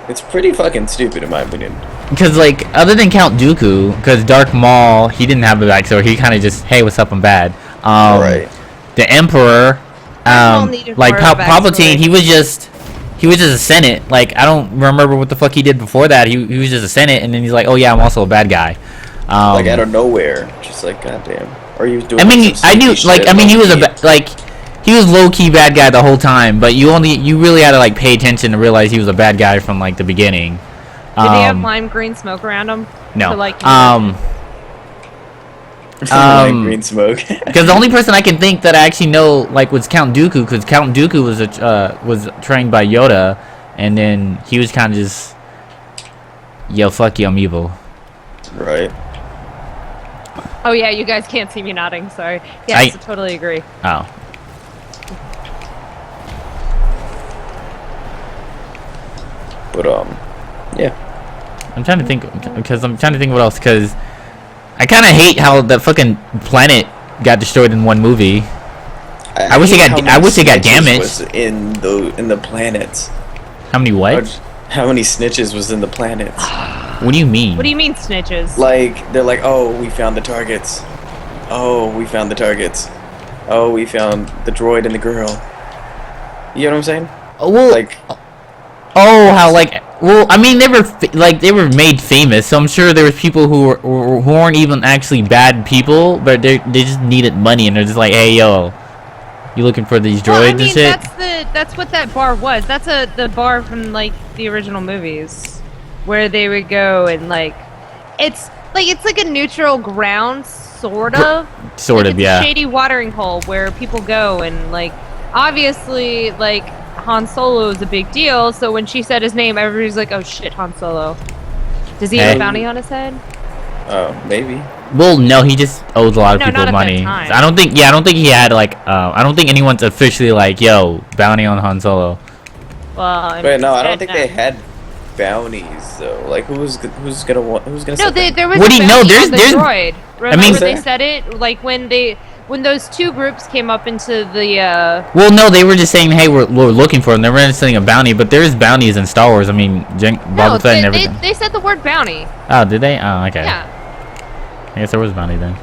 It's pretty fucking stupid in my opinion. Because, like, other than Count Dooku, because Darth Maul, he didn't have a backstory. He kind of just, hey, what's up, I'm bad. Right. The Emperor, like Palpatine, he was just a Senate. Like, I don't remember what the fuck he did before that. He was just a Senate, and then he's like, oh yeah, I'm also a bad guy. Like, out of nowhere, just like, goddamn. Or he was doing. I mean, I knew, like, I mean, he was he was low key bad guy the whole time, but you really had to like pay attention to realize he was a bad guy from like the beginning. Did he have lime green smoke around him? No. To, like, green smoke. Because the only person I can think that I actually know like was Count Dooku, because Count Dooku was trained by Yoda, and then he was kind of just, yo, fuck you, I'm evil. Right. Oh yeah, you guys can't see me nodding. Sorry. Yes, I totally agree. Oh. But yeah. I'm trying to think what else, because I kind of hate how the fucking planet got destroyed in one movie. I wish it got damaged. Was in the planets. How many what? How many snitches was in the planets? What do you mean? What do you mean snitches? Like, they're like, oh, we found the targets. Oh, we found the targets. Oh, we found the droid and the girl. You know what I'm saying? Well, like, oh, how like. Well, I mean, they were made famous, so I'm sure there was people who weren't even actually bad people, but they just needed money, and they're just like, hey, yo, you looking for these droids and shit? That's what that bar was. That's the bar from like the original movies, where they would go and like, it's like a neutral ground, sort of. Sort of, yeah. A shady watering hole where people go and like, obviously, like, Han Solo is a big deal, so when she said his name, everybody's like, oh shit, Han Solo. Does he have a bounty on his head? Oh, maybe. Well, no, he just owes a lot of people money. I don't think he had like, I don't think anyone's officially like, yo, bounty on Han Solo. Well, but no, I don't think they had bounties though. Like, who's gonna No, set there was what a do you know? bounty on the There's droid. Remember I mean, when they said it? Like when those two groups came up into the Well, no, they were just saying, hey, we're looking for them. They weren't saying a bounty, but there's bounties in Star Wars. I mean, Boba Fett and everything. They said the word bounty. Oh, did they? Oh, okay. Yeah. I guess there was bounty then.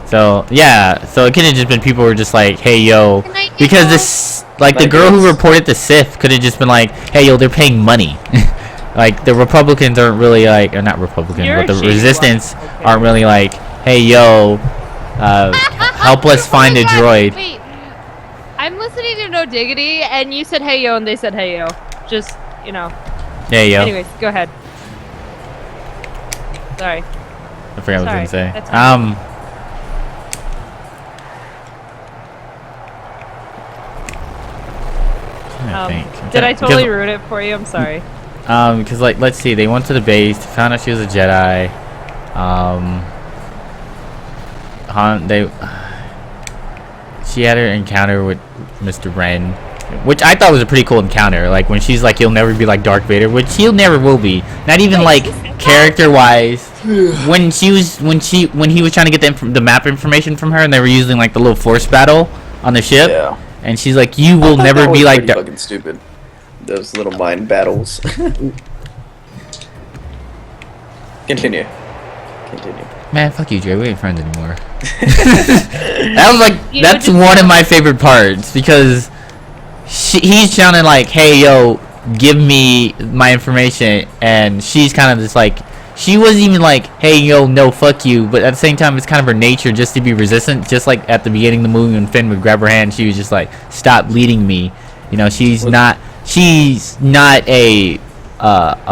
So yeah, so it could have just been people who were just like, hey, yo, because this, like, the girl who reported the Sith could have just been like, hey, yo, they're paying money. Like, the Republicans aren't really like, or not Republicans, but the Resistance aren't really like, hey, yo, help us find a droid. Wait, I'm listening to No Diggity, and you said hey yo, and they said hey yo. Just, you know. Hey yo. Anyways, go ahead. Sorry. I forgot what I was gonna say. Did I totally ruin it for you? I'm sorry. Because like, let's see, they went to the base, found out she was a Jedi. She had her encounter with Mr. Ren, which I thought was a pretty cool encounter. Like when she's like, "You'll never be like Darth Vader," which he'll never will be. Not even like character-wise. when he was trying to get the map information from her, and they were using like the little force battle on the ship. Yeah. And she's like, "You will never be like." Fucking stupid. Those little mind battles. Continue. Man, fuck you, Jay. We ain't friends anymore. That was like, You that's just- one of my favorite parts because he's sounding like, hey, yo, give me my information, and she's kind of just like, she wasn't even like, hey, yo, no, fuck you, but at the same time, it's kind of her nature just to be resistant, just like at the beginning of the movie when Finn would grab her hand, she was just like, stop leading me. You know, she's not a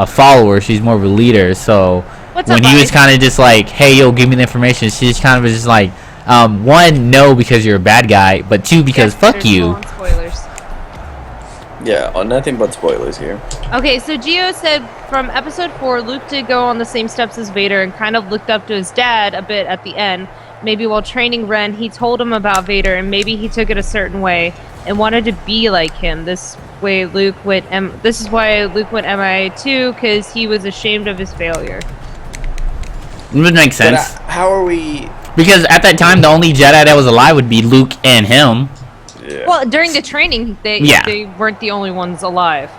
follower, she's more of a leader, so when he was kind of just like, hey, yo, give me the information, she just kind of was just like, one, no, because you're a bad guy, but two, because fuck you. Spoilers. Yeah, nothing but spoilers here. Okay, so Gio said from episode 4, Luke did go on the same steps as Vader and kind of looked up to his dad a bit at the end. Maybe while training Ren, he told him about Vader, and maybe he took it a certain way and wanted to be like him. This is why Luke went MIA too, because he was ashamed of his failure. It would make sense. But, how are we? Because at that time, the only Jedi that was alive would be Luke and him. Yeah. Well, during the training, they weren't the only ones alive.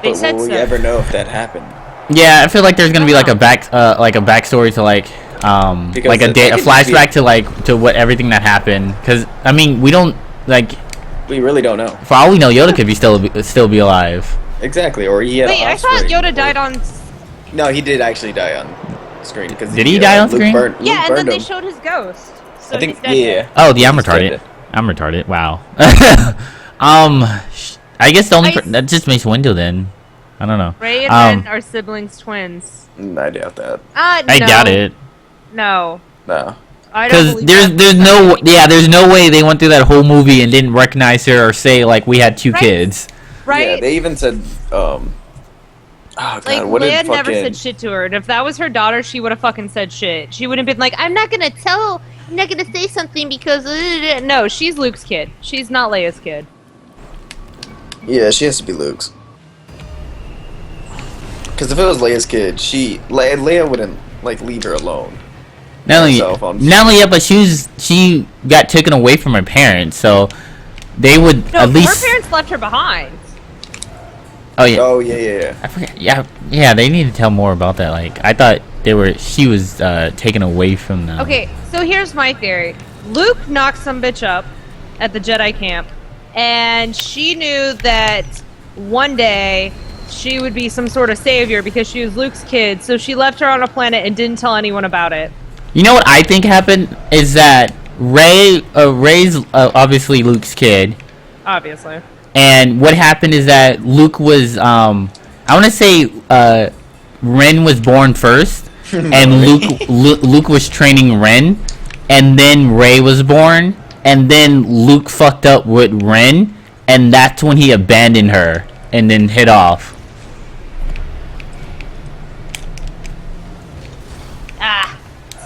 They But said will so. we ever know if that happened? Yeah, I feel like there's gonna be like a backstory to like a flashback to what everything that happened. Because I mean, we don't like. We really don't know. For all we know, Yoda could still be alive. Exactly, or he had. Wait, I thought Yoda died on. No, he did actually die on screen. Because Did he die on screen? Luke Yeah, and then burned they him. showed his ghost. So I think he's dead. yeah. Oh, I'm He's retarded. dead. I'm retarded. Wow. I guess the only that just makes Window then. I don't know. Rey and Ren are siblings twins. I doubt that. I doubt it. No. No. I don't Because believe there's no way they went through that whole movie and didn't recognize her or say like we had two Right. kids. Right? Yeah, they even said. Oh God, Like, what Leia did never fucking? said shit to her, and if that was her daughter, she would have fucking said shit. She would have been like, I'm not gonna say something because... No, she's Luke's kid. She's not Leia's kid. Yeah, she has to be Luke's. Because if it was Leia's kid, Leia wouldn't like leave her alone. Not only that, but she got taken away from her parents, so they would No, at least. her parents left her behind. Oh yeah. Oh yeah. I forget. Yeah. They need to tell more about that. Like I thought she was taken away from them. Okay, so here's my theory. Luke knocked some bitch up at the Jedi camp, and she knew that one day she would be some sort of savior because she was Luke's kid, so she left her on a planet and didn't tell anyone about it. You know what I think happened is that Rey's obviously Luke's kid, Obviously. and what happened is that Luke was I want to say Ren was born first, and Luke was training Ren, and then Rey was born, and then Luke fucked up with Ren, and that's when he abandoned her and then hit off. Ah,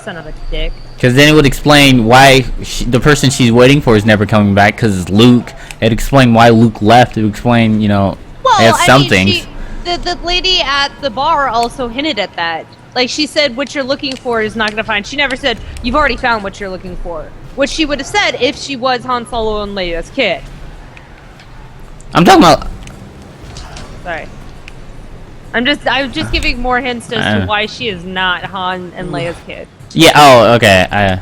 son of a dick. Because then it would explain why the person she's waiting for is never coming back, because it's Luke. It'd explain why Luke left. It would explain, some things. The lady at the bar also hinted at that. Like, she said what you're looking for is not going to find. She never said, you've already found what you're looking for. Which she would have said if she was Han Solo and Leia's kid. I'm talking about... Sorry. I'm just giving more hints as to why she is not Han and Leia's kid. Yeah, oh, okay.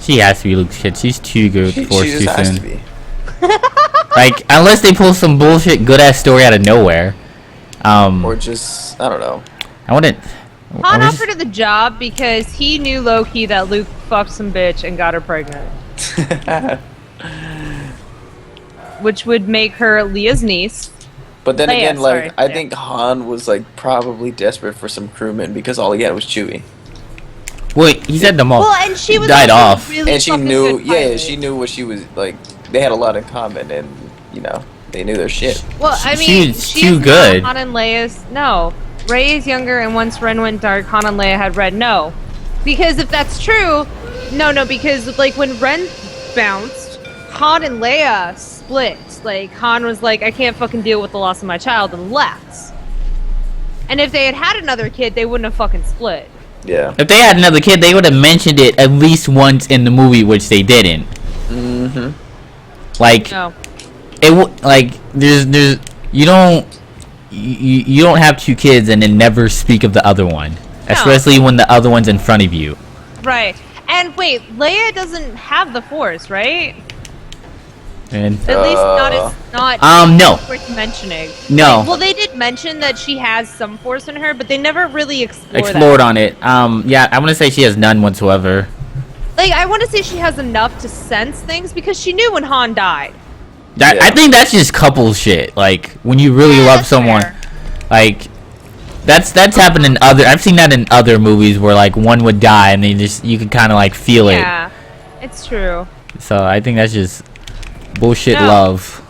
She has to be Luke's kid. She's too good with the Force She too just has soon. to be. Like, unless they pull some bullshit good-ass story out of nowhere. Or just, I don't know. I wouldn't... Han offered her the job because he knew low-key that Luke fucked some bitch and got her pregnant. Which would make her Leia's niece. But then Leia, again, sorry. I think Han was probably desperate for some crewmen because all he had was Chewie. Wait, he said them all Well, and she was died also off. really And she fucking knew, good pilot. she knew what she was like. They had a lot in common, and they knew their shit. Well, I She mean, was she too is good. not Han and Leia's. No, Rey is younger, and once Ren went dark, Han and Leia had Red. No, because if that's true, no, because like when Ren bounced, Han and Leia split. Like Han was like, I can't fucking deal with the loss of my child, and left. And if they had had another kid, they wouldn't have fucking split. Yeah. If they had another kid, they would have mentioned it at least once in the movie, which they didn't. Like, No. there's you you don't have two kids and then never speak of the other one, especially when the other one's in front of you. Right. And wait, Leia doesn't have the Force, right? And at least not no. worth mentioning. No. Like, well, they did mention that she has some Force in her, but they never really explored on it. Yeah, I want to say she has none whatsoever. Like, I want to say she has enough to sense things because she knew when Han died. I think that's just couple shit. Like, when you really love someone, fair. like, that's happened in other. I've seen that in other movies where like one would die and you can kind of like feel it. Yeah, it's true. So I think that's just bullshit love.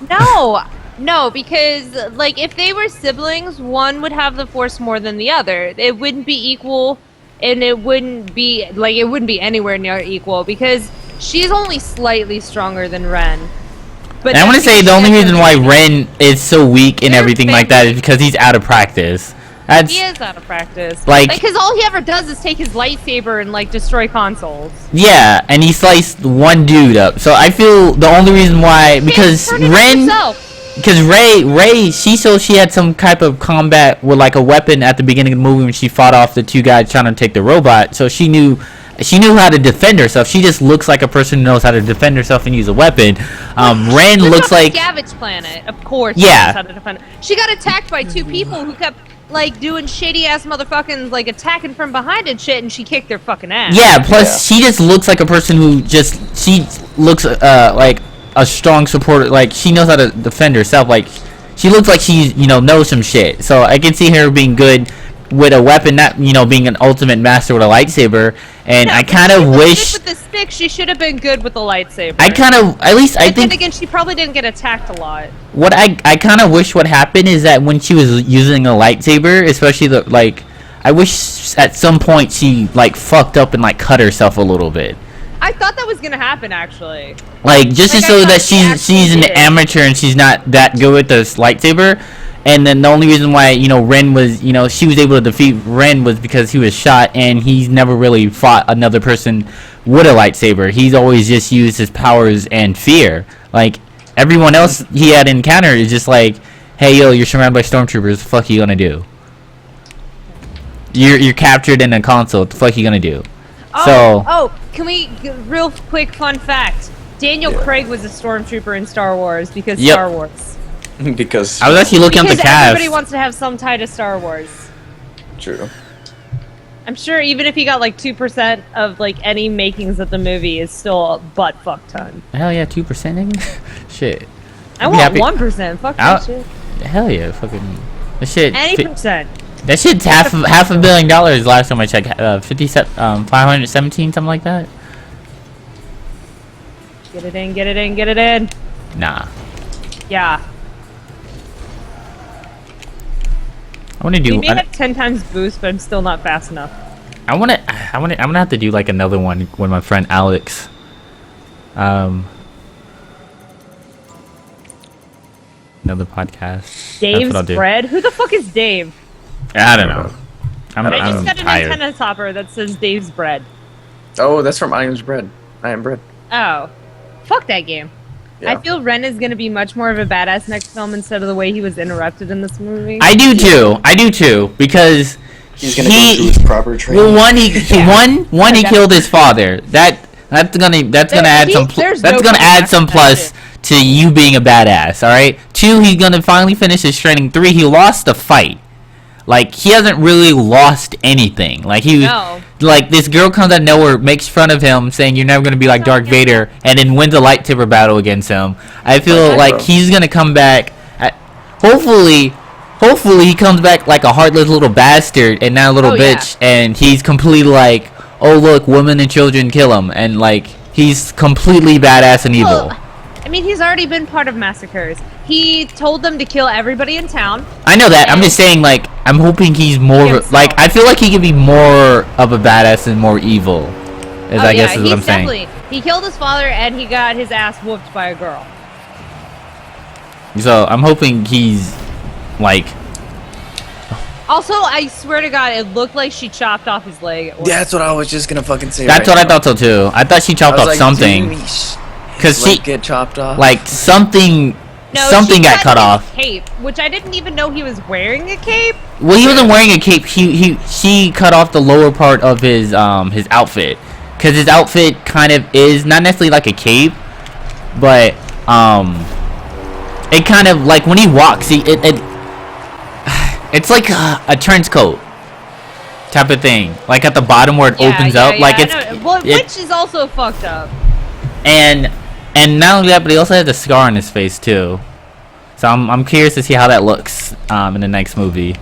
No, because like if they were siblings, one would have the Force more than the other. It wouldn't be equal, and it wouldn't be anywhere near equal because she's only slightly stronger than Ren. But I want to say the only reason why Ren is so weak and everything like that is because he's out of practice. He is out of practice. Like, because all he ever does is take his lightsaber and like destroy consoles. Yeah, and he sliced one dude up. So I feel the only reason why because Ray, she had some type of combat with like a weapon at the beginning of the movie when she fought off the two guys trying to take the robot. So she knew how to defend herself. She just looks like a person who knows how to defend herself and use a weapon. Ren looks like Scavenge Planet, of course. She knows how to defend. She got attacked by two people who kept like doing shady ass motherfucking like attacking from behind and shit, and she kicked their fucking ass. Yeah. Plus, she just looks like a person who she looks like a strong supporter. Like she knows how to defend herself. Like she looks like she knows some shit. So I can see her being good with a weapon, not being an ultimate master with a lightsaber. And I kind of wish with the stick she should have been good with the lightsaber. I think. Then again, she probably didn't get attacked a lot. What I kind of wish what happened is that when she was using a lightsaber, especially I wish at some point she like fucked up and like cut herself a little bit. I thought that was gonna happen actually. Like just so that she's an amateur and she's not that good with this lightsaber. And then the only reason why, Ren was, she was able to defeat Ren was because he was shot and he's never really fought another person with a lightsaber. He's always just used his powers and fear. Like, everyone else he had encountered is just like, hey, yo, you're surrounded by stormtroopers. What the fuck are you gonna do? You're captured in a console. What the fuck are you gonna do? Can we, real quick fun fact. Daniel Craig was a stormtrooper in Star Wars because Star Wars. Because I was actually looking at the cast. Everybody wants to have some tie to Star Wars. True. I'm sure even if he got like 2% of like any makings of the movie is still a butt fuck ton. Hell yeah, 2%, nigga. Shit. I want 1%. Fuck that shit. Hell yeah, fucking. That shit. Any percent. That shit's half $1 billion last time I checked. 517, something like that. Get it in. Nah. Yeah. I want to do. We may have 10 times boost, but I'm still not fast enough. I'm gonna have to do like another one with my friend Alex. Another podcast. Dave's bread. Who the fuck is Dave? I don't know. I just got an tired. antenna topper that says Dave's bread. Oh, that's from I Am Bread. I Am Bread. Oh, fuck that game. Yeah. I feel Ren is going to be much more of a badass next film instead of the way he was interrupted in this movie. I do too, because he's going to go through his proper training. Well, one he killed his father. That's gonna add some plus to you being a badass. All right. 2, he's gonna finally finish his training. 3, he lost a fight. Like, he hasn't really lost anything. Like, like, this girl comes out of nowhere, makes fun of him, saying you're never going to be like Darth Vader, and then wins a lightsaber battle against him. I feel like he's going to come back, hopefully he comes back like a heartless little bastard and not a little bitch, and he's completely like, oh, look, women and children kill him, and, like, he's completely badass and evil. Well, I mean, he's already been part of massacres. He told them to kill everybody in town. I know that. I'm just saying, like, I'm hoping he's more... Like, I feel like he could be more of a badass and more evil. I guess is what I'm saying. He killed his father and he got his ass whooped by a girl. So, I'm hoping he's, like... Also, I swear to God, it looked like she chopped off his leg. That's what I was just gonna fucking say. That's what I thought so, too. I thought she chopped off something. Because she get chopped off. Like, something something got cut off. Cape, which I didn't even know he was wearing a cape. Well, he wasn't wearing a cape. She cut off the lower part of his outfit, because his outfit kind of is not necessarily like a cape, but it kind of like when he walks, it's like a trench coat type of thing, like at the bottom where it opens up, like which is also fucked up. And not only that, but he also has a scar on his face too. So I'm curious to see how that looks in the next movie.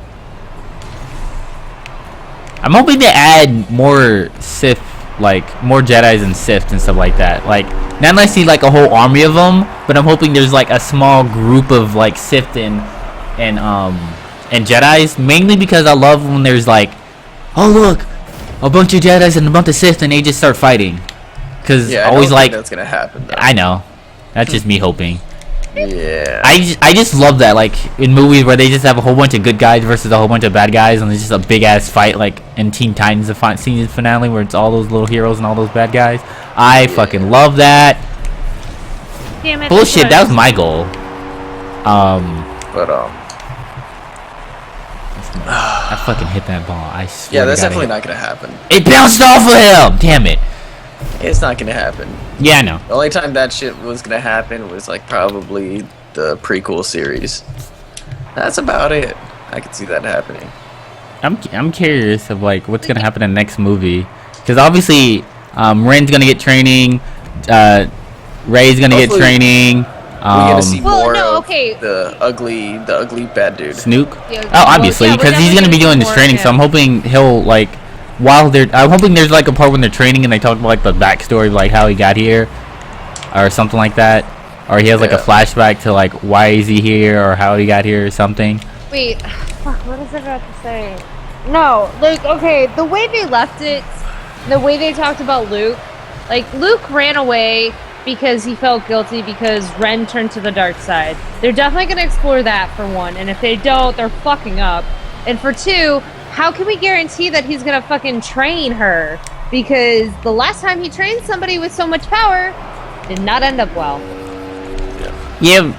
I'm hoping to add more Sith, like more Jedis and Sith and stuff like that. Like not unless see like a whole army of them, but I'm hoping there's like a small group of like Sith and Jedis. Mainly because I love when there's like, oh look, a bunch of Jedis and a bunch of Sith, and they just start fighting. Cause yeah, always I don't like think that's gonna happen. Though. I know, that's just me hoping. Yeah. I just love that, like in movies where they just have a whole bunch of good guys versus a whole bunch of bad guys, and it's just a big ass fight, like in Teen Titans, the season finale where it's all those little heroes and all those bad guys. I fucking love that. Damn it! Bullshit. That was my goal. But I fucking hit that ball. I swear. yeah, that's definitely not gonna happen. It bounced off of him. Damn it. It's not gonna happen. Yeah, I know. The only time that shit was gonna happen was like probably the prequel series. That's about it. I could see that happening. I'm curious of like what's gonna happen in the next movie, because obviously Ren's gonna get training, Rey's gonna get training. We're gonna see more of the ugly bad dude. Snook. Yeah, Oh, obviously, because he's gonna be doing this training, so I'm hoping he'll like. I'm hoping there's like a part when they're training and they talk about like the backstory of like how he got here, or something like that, or he has like a flashback to like why is he here or how he got here or something. Wait, fuck, what was I about to say? No, like okay, the way they left it, the way they talked about Luke, like Luke ran away because he felt guilty because Ren turned to the dark side. They're definitely gonna explore that for one, and if they don't, they're fucking up. And for two, how can we guarantee that he's gonna fucking train her? Because the last time he trained somebody with so much power, did not end up well. Yeah,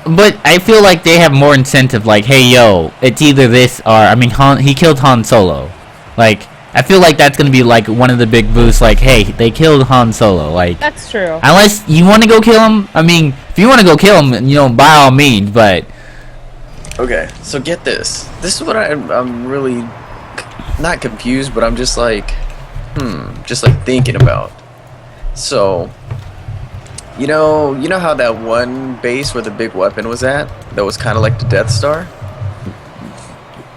but I feel like they have more incentive. Like, hey, yo, it's either this or he killed Han Solo. Like, I feel like that's gonna be like one of the big boosts. Like, hey, they killed Han Solo. Like, that's true. Unless you want to go kill him. I mean, if you want to go kill him, by all means. But okay, so get this. This is what I'm really not confused, but I'm just like, just like thinking about. So, you know how that one base where the big weapon was at, that was kind of like the Death Star.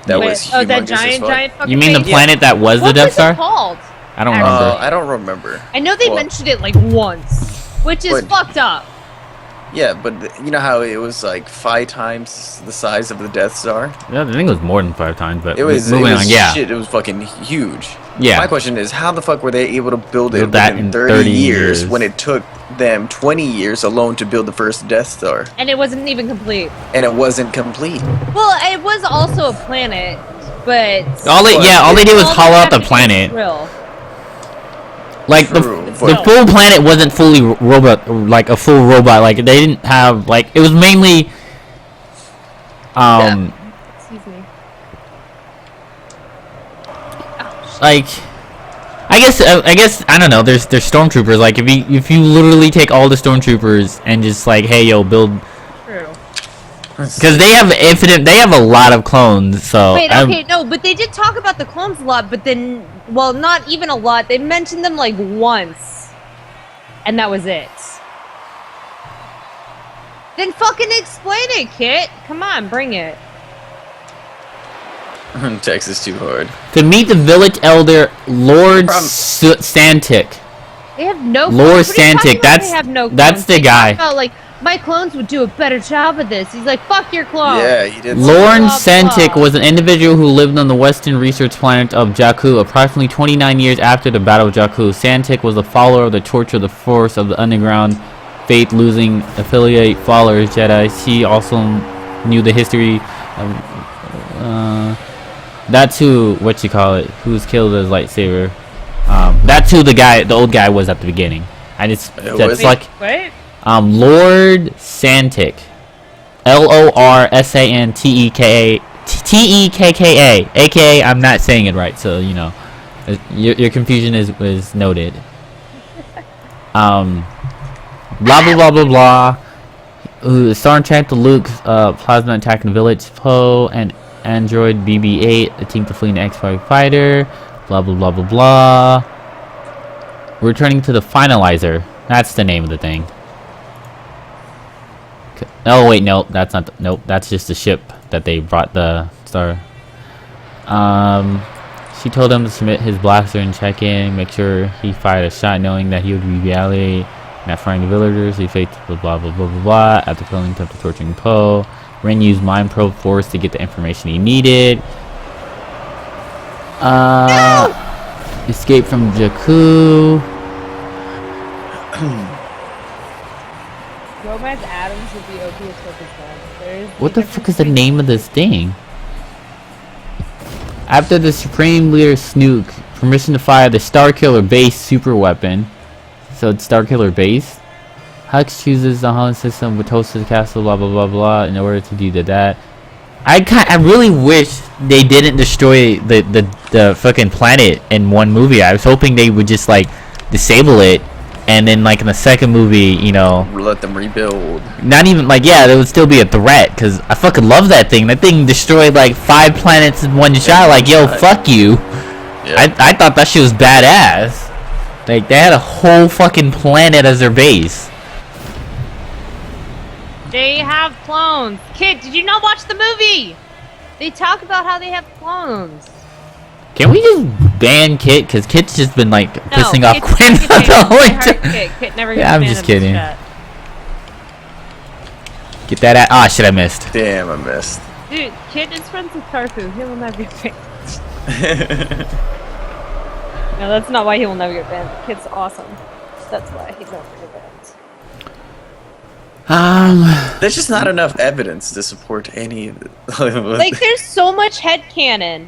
That was humongous that giant fucking you mean the planet that was the Death Star? What was it called? I don't remember. I don't remember. I know they mentioned it like once, which is fucked up. Yeah, but you know how it was like 5 times the size of the Death Star? Yeah, I think it was more than 5 times, but it was shit, it was fucking huge. Yeah. My question is, how the fuck were they able to build it in 30 years when it took them 20 years alone to build the first Death Star? And it wasn't even complete. And it wasn't complete. Well, it was also a planet, but all they did was hollow out the planet. Like the full planet wasn't fully robot, like a full robot. Like they didn't have like it was mainly. Excuse me. Like, I guess I don't know. There's stormtroopers. Like if you literally take all the stormtroopers and just like, hey yo, build. True. Because they have a lot of clones. So wait, okay, no, but they did talk about the clones a lot. But then, well, not even a lot. They mentioned them like once, and that was it. Then fucking explain it, Kit. Come on, bring it. Text is too hard. To meet the village elder, Lord Santic. They have no. Lord Santic. That's the guy. About, like, my clones would do a better job of this. He's like, fuck your clone. Yeah, he did. Lord Santic was an individual who lived on the western research planet of Jakku approximately 29 years after the Battle of Jakku. Santic was a follower of the Torch of the Force of the Underground Faith, losing affiliate followers Jedi. She also knew the history of that's who who's killed his lightsaber. That's who the old guy was at the beginning. Wait. Lord Santek. LORSANTEKKA, aka I'm not saying it right, so you know, your confusion is noted. Blah blah blah blah blah. Ooh, soundtrack to Luke's plasma attacking the village. Poe and android BB-8 a team to flee an X-5 fighter. Blah blah blah blah blah. Returning to the finalizer. That's the name of the thing. Oh wait, no, that's not. Nope, that's just the ship that they brought the star. She told him to submit his blaster and check in, make sure he fired a shot, knowing that he would be reality. Not firing the villagers. He faked blah blah blah blah blah blah. After killing him, after torturing Poe, Ren used mind probe force to get the information he needed. No! Escape from Jakku. Gomez Adams would be OP as fuck as well. What the fuck is the name of this thing? After the Supreme Leader Snook, permission to fire the Starkiller base super weapon. So it's Starkiller base. Hux chooses the Holland system with toast to the castle, blah blah blah blah, in order to do that. I really wish they didn't destroy the fucking planet in one movie. I was hoping they would just like disable it, and then like in the second movie, you know, let them rebuild. Not even like, yeah, there would still be a threat, because I fucking love that thing. That thing destroyed like 5 planets in one shot. Like, yo, fuck you. Yeah. I thought that shit was badass. Like, they had a whole fucking planet as their base. They have clones. Kid, did you not watch the movie? They talk about how they have clones. Can we just ban Kit? Because Kit's just been like pissing off Quinn the whole time. Kit never gets I'm just kidding. Get that out. Ah, shit, I missed. Damn, I missed. Dude, Kit is friends with Tarfu. He will never get banned. No, that's not why he will never get banned. Kit's awesome. That's why he will never get banned. There's just not enough evidence to support any of it. Like, there's so much headcanon.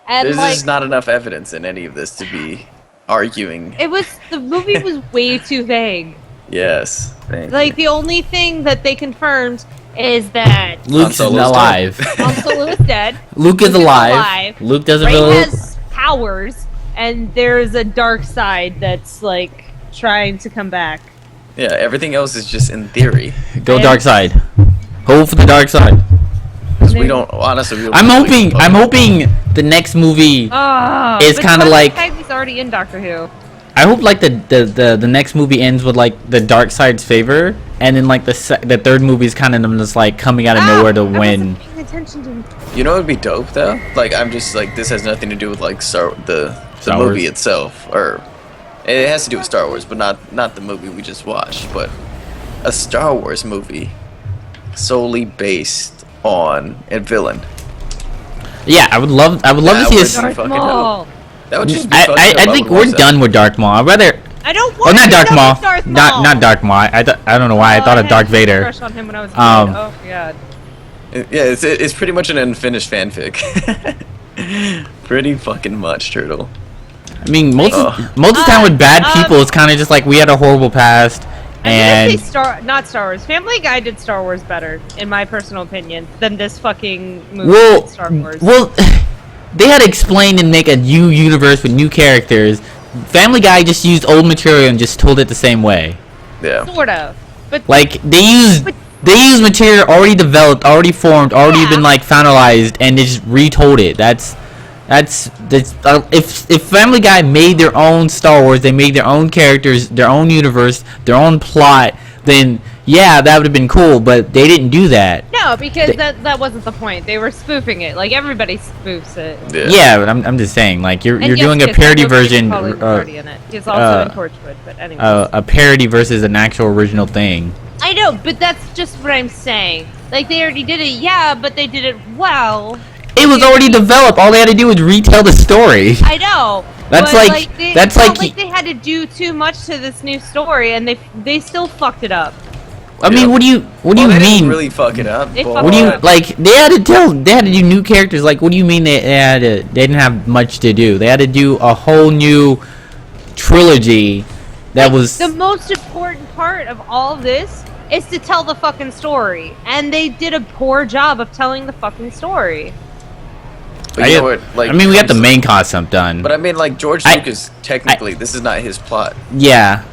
And there's like, just not enough evidence in any of this to be arguing. The movie was way too vague. Yes. Like, the only thing that they confirmed is that Luke's alive. Han Solo is dead. Luke is alive. Luke doesn't Rey really has powers, and there's a dark side that's like trying to come back. Yeah, everything else is just in theory. Go dark side. Hope for the dark side. Because we don't, honestly. I'm hoping the next movie is kind of like. He's already in Doctor Who. I hope like the next movie ends with like the dark side's favor, and then like the third movie is kind of them just like coming out of nowhere to win. You know what would be dope though? Like, I'm just like, this has nothing to do with like the movie itself, or it has to do with Star Wars, but not the movie we just watched, but a Star Wars movie solely based on a villain. Yeah, I would love to see a Darth Maul. That would just be I think we're done with Darth Maul. I'd rather. I don't want not Darth Maul. Darth Maul. Not Darth Maul. I don't know why I thought of Darth Vader. Crush on him when I was a kid. Oh god. Yeah, it's pretty much an unfinished fanfic. Pretty fucking much, Turtle. I mean, most of the time with bad people, it's kind of just like we had a horrible past. And not Star Wars. Family Guy did Star Wars better, in my personal opinion, than this fucking movie did Star Wars. Well, they had to explain and make a new universe with new characters. Family Guy just used old material and just told it the same way. Yeah. Sort of. But like they used material already developed, already formed, already been like finalized, and they just retold it. That's if Family Guy made their own Star Wars, they made their own characters, their own universe, their own plot, then yeah, that would have been cool, but they didn't do that. No, because that wasn't the point. They were spoofing it. Like, everybody spoofs it. Yeah, but I'm just saying, like, you're doing a parody version. He's also in Torchwood, but anyway. A parody versus an actual original thing. I know, but that's just what I'm saying. Like, they already did it, yeah, but they did it well. It was already developed. All they had to do was retell the story. I know. That's like they had to do too much to this new story, and they still fucked it up. I mean, what do you they mean? Didn't really fuck it up. What do you like? They had to do new characters. Like, what do you mean they didn't have much to do? They had to do a whole new trilogy. That was the most important part of all of this is to tell the fucking story. And they did a poor job of telling the fucking story. But you know what, like, I mean, we got the main concept done. But I mean, like, George Lucas, technically, this is not his plot. Yeah.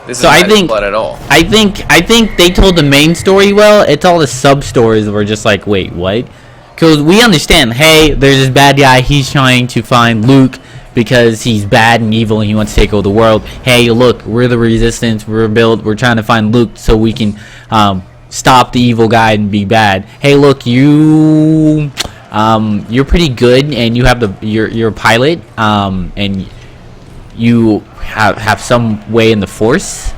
This is not his plot at all. I think they told the main story well. It's all the sub-stories that were just like, wait, what? Because we understand, hey, there's this bad guy. He's trying to find Luke because he's bad and evil and he wants to take over the world. Hey, look, we're the Resistance. We're trying to find Luke so we can stop the evil guy and be bad. Hey, look, you're pretty good and you have you're a pilot and you have some way in the Force.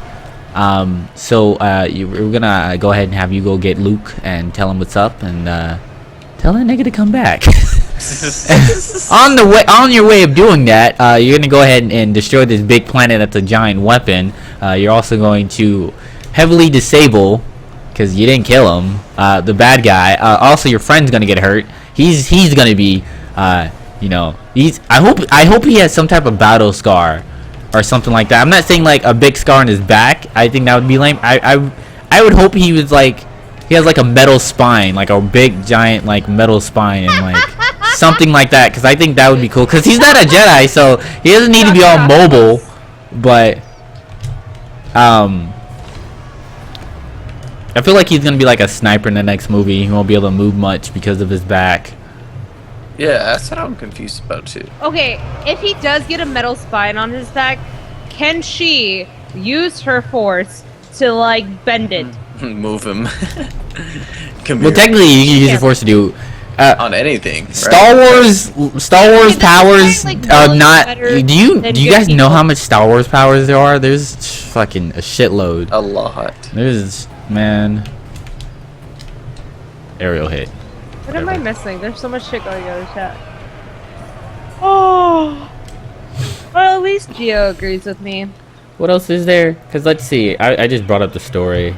So we're gonna go ahead and have you go get Luke and tell him what's up and tell that nigga to come back. On your way of doing that, you're gonna go ahead and destroy this big planet that's a giant weapon. You're also going to heavily disable, because you didn't kill him, the bad guy. Also, your friend's gonna get hurt. He's gonna be, you know, I hope he has some type of battle scar or something like that. I'm not saying like a big scar on his back. I think that would be lame. I would hope he was like, he has like a metal spine, like a big giant like metal spine and like something like that, because I think that would be cool, because he's not a Jedi, so he doesn't need to be all mobile. But I feel like he's gonna be like a sniper in the next movie. He won't be able to move much because of his back. Yeah, that's what I'm confused about too. Okay, if he does get a metal spine on his back, can she use her Force to like bend it? Move him. Well, technically, you can use your Force to do on anything. Right? Star Wars powers like, are not. Do you guys know people. how much Star Wars powers there are? There's fucking a shitload. A lot. There's, man. Aerial hit. What am I missing? There's so much shit going on in the chat. Oh. Well, at least Gio agrees with me. What else is there? Because let's see. I just brought up the story.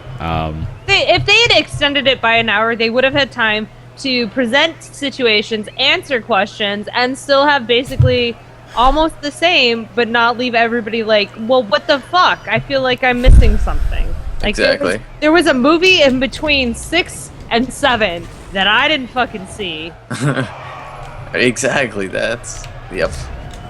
If they had extended it by an hour, they would have had time to present situations, answer questions, and still have basically almost the same, but not leave everybody like, well, what the fuck? I feel like I'm missing something. Like, Exactly. There was a movie in between 6 and 7 that I didn't fucking see. Exactly. That's. Yep.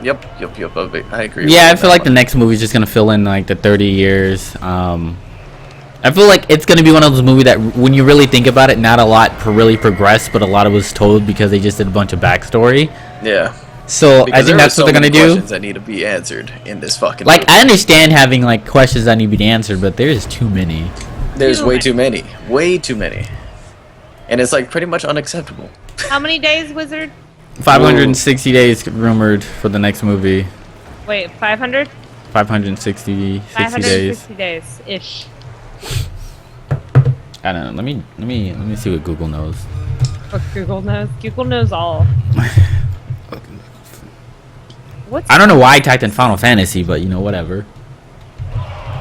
I agree. Yeah, I feel like the next movie is just gonna fill in like the 30 years. I feel like it's gonna be one of those movies that, when you really think about it, not a lot really progressed, but a lot of was told because they just did a bunch of backstory. Yeah. So Because I think that's what they're gonna do. Questions that need to be answered in this fucking. Like, movie. I understand having like questions that need to be answered, but there's too many. There's way too many. Way too many. And it's like pretty much unacceptable. How many days, Wizard? 560 days rumored for the next movie. Wait, 500? 560 days. 560 days ish. I don't know. Let me see what Google knows. What Google knows? Google knows all. What's I don't know why I typed in Final Fantasy, but you know, whatever.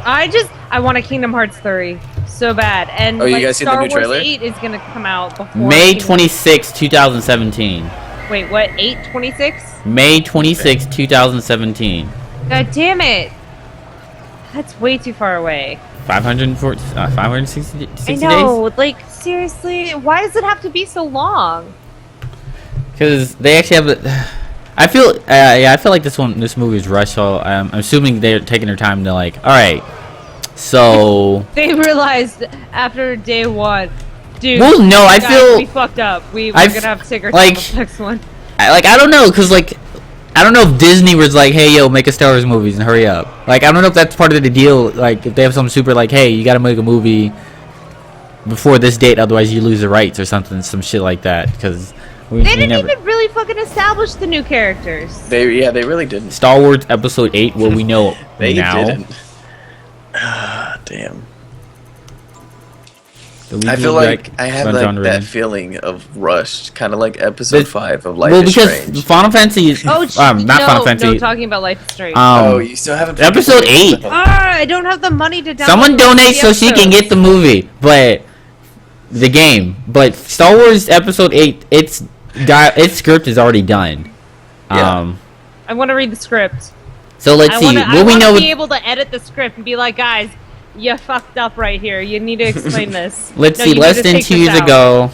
I want a Kingdom Hearts 3 so bad, and Oh, you like, guys seen the Star new Wars trailer? 8 is gonna come out before May Kingdom- 26, 2017. Wait, what? 8/26? May 26, 2017. God damn it! That's way too far away. 560 I know, like seriously, why does it have to be so long? Because they actually have. I feel like this movie is rushed. So I'm assuming they're taking their time to like. All right, so. They realized after day 1, dude. Well, no, I guys, feel we fucked up. We're gonna have to take our like, time on the next one. I don't know, cause like, I don't know if Disney was like, hey, yo, make a Star Wars movies and hurry up. Like, I don't know if that's part of the deal. Like, if they have some super like, hey, you gotta make a movie before this date, otherwise you lose the rights or something, some shit like that. Because they didn't even really fucking establish the new characters. They really didn't. Star Wars Episode 8. Well, we know They now. didn't. Damn. I feel like I have like that feeling of rushed, kind of like Episode 5 of Life is Strange. Because Final Fantasy is Oh, not Final Fantasy. No, talking about Life is Strange. Oh, you still haven't. Episode 8. I don't have the money to download. Someone donate so she can episodes. get the movie, but the game. But Star Wars Episode 8, its script is already done. Yeah. I want to read the script. So let's see. I Will we want know? to be able to edit the script and be like, guys, You fucked up right here. You need to explain this. Let's see. Less than 2 years ago,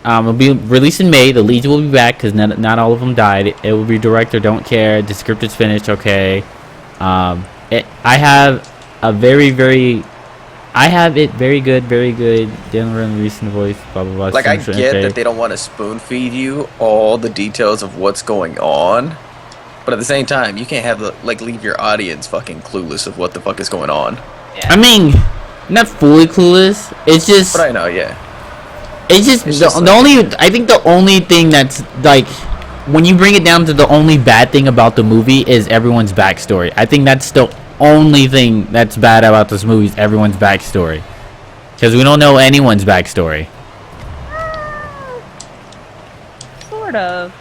it'll be released in May. The leads will be back because not all of them died. It will be director don't care. The script is finished. Okay. I have a very good. Dylan Run, recent voice. Blah blah blah. Like I get that they don't want to spoon feed you all the details of what's going on, but at the same time, you can't have leave your audience fucking clueless of what the fuck is going on. Yeah. I mean, not fully clueless. It's just. But I know, yeah. It's just the only. I think the only thing that's like, when you bring it down to the only bad thing about the movie is everyone's backstory. I think that's the only thing that's bad about this movie is everyone's backstory, because we don't know anyone's backstory. Sort of.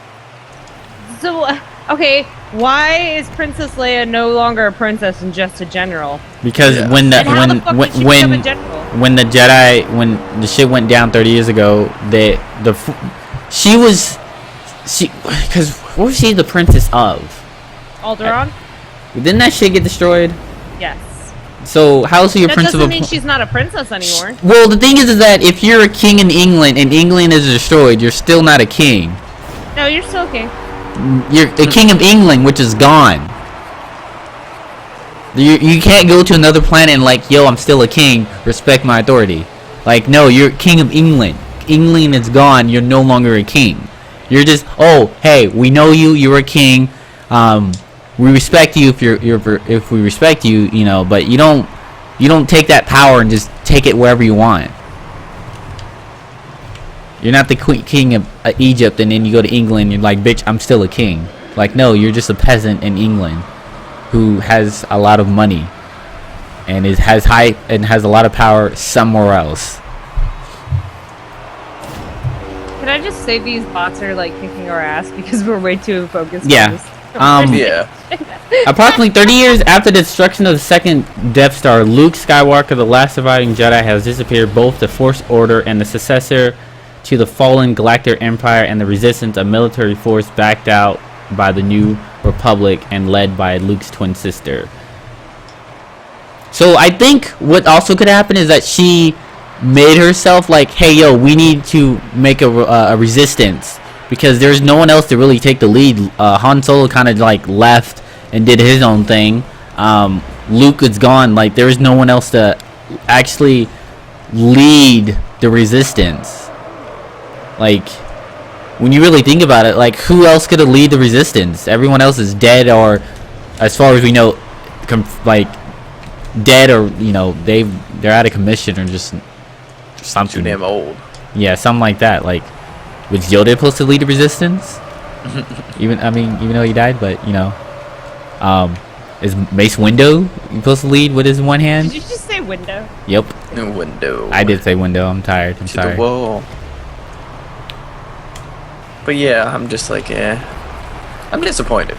So, okay, why is Princess Leia no longer a princess and just a general? Because when the shit went down 30 years ago, because what was she the princess of? Alderaan? Didn't that shit get destroyed? Yes. So how is she a princess? That doesn't mean she's not a princess anymore. Well, the thing is that if you're a king in England and England is destroyed, you're still not a king. No, you're still king. You're a king of England, which is gone. You can't go to another planet and like, yo, I'm still a king, respect my authority. Like, no, you're king of England. England is gone. You're no longer a king. You're just, oh, hey, we know you. You're a king. We respect you if we respect you, you know. But you don't take that power and just take it wherever you want. You're not the king of Egypt, and then you go to England. And you're like, bitch, I'm still a king. Like, no, you're just a peasant in England who has a lot of money and has a lot of power somewhere else. Can I just say these bots are like kicking our ass because we're way too focused? Yeah. On this. Yeah. Approximately 30 years after the destruction of the second Death Star, Luke Skywalker, the last surviving Jedi, has disappeared. Both the Force Order and the successor to the fallen Galactic Empire and the Resistance, a military force backed out by the New Republic and led by Luke's twin sister. So I think what also could happen is that she made herself like, hey, yo, we need to make a resistance, because there's no one else to really take the lead. Han Solo kind of like left and did his own thing. Luke is gone. Like, there's no one else to actually lead the resistance. Like, when you really think about it, like, who else could have lead the resistance? Everyone else is dead, or as far as we know, like dead, or you know, they're out of commission, or just something. Too damn old. Yeah, something like that. Like, was Yoda supposed to lead the resistance? even though he died, but you know, is Mace Windu supposed to lead with his one hand? Did you just say window? Yep. Window. I did say window. I'm tired. I'm sorry. The wall. But yeah, I'm just like, I'm disappointed.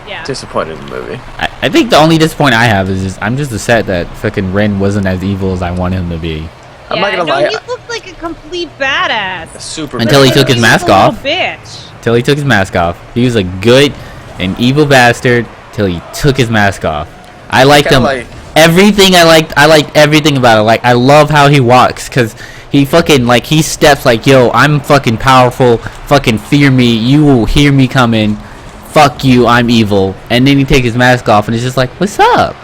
Yeah. Disappointed in the movie. I think the only disappointment I have is just I'm just upset that fucking Ren wasn't as evil as I wanted him to be. I'm not gonna lie. He looked like a complete badass. Super. Until he took his mask off. Bitch. Till he took his mask off. He was a good and evil bastard till he took his mask off. I liked him. Everything I liked everything about it. Like, I love how he walks, cause he fucking, like, he steps like, yo, I'm fucking powerful. Fucking fear me. You will hear me coming. Fuck you. I'm evil. And then he takes his mask off, and it's just like, what's up?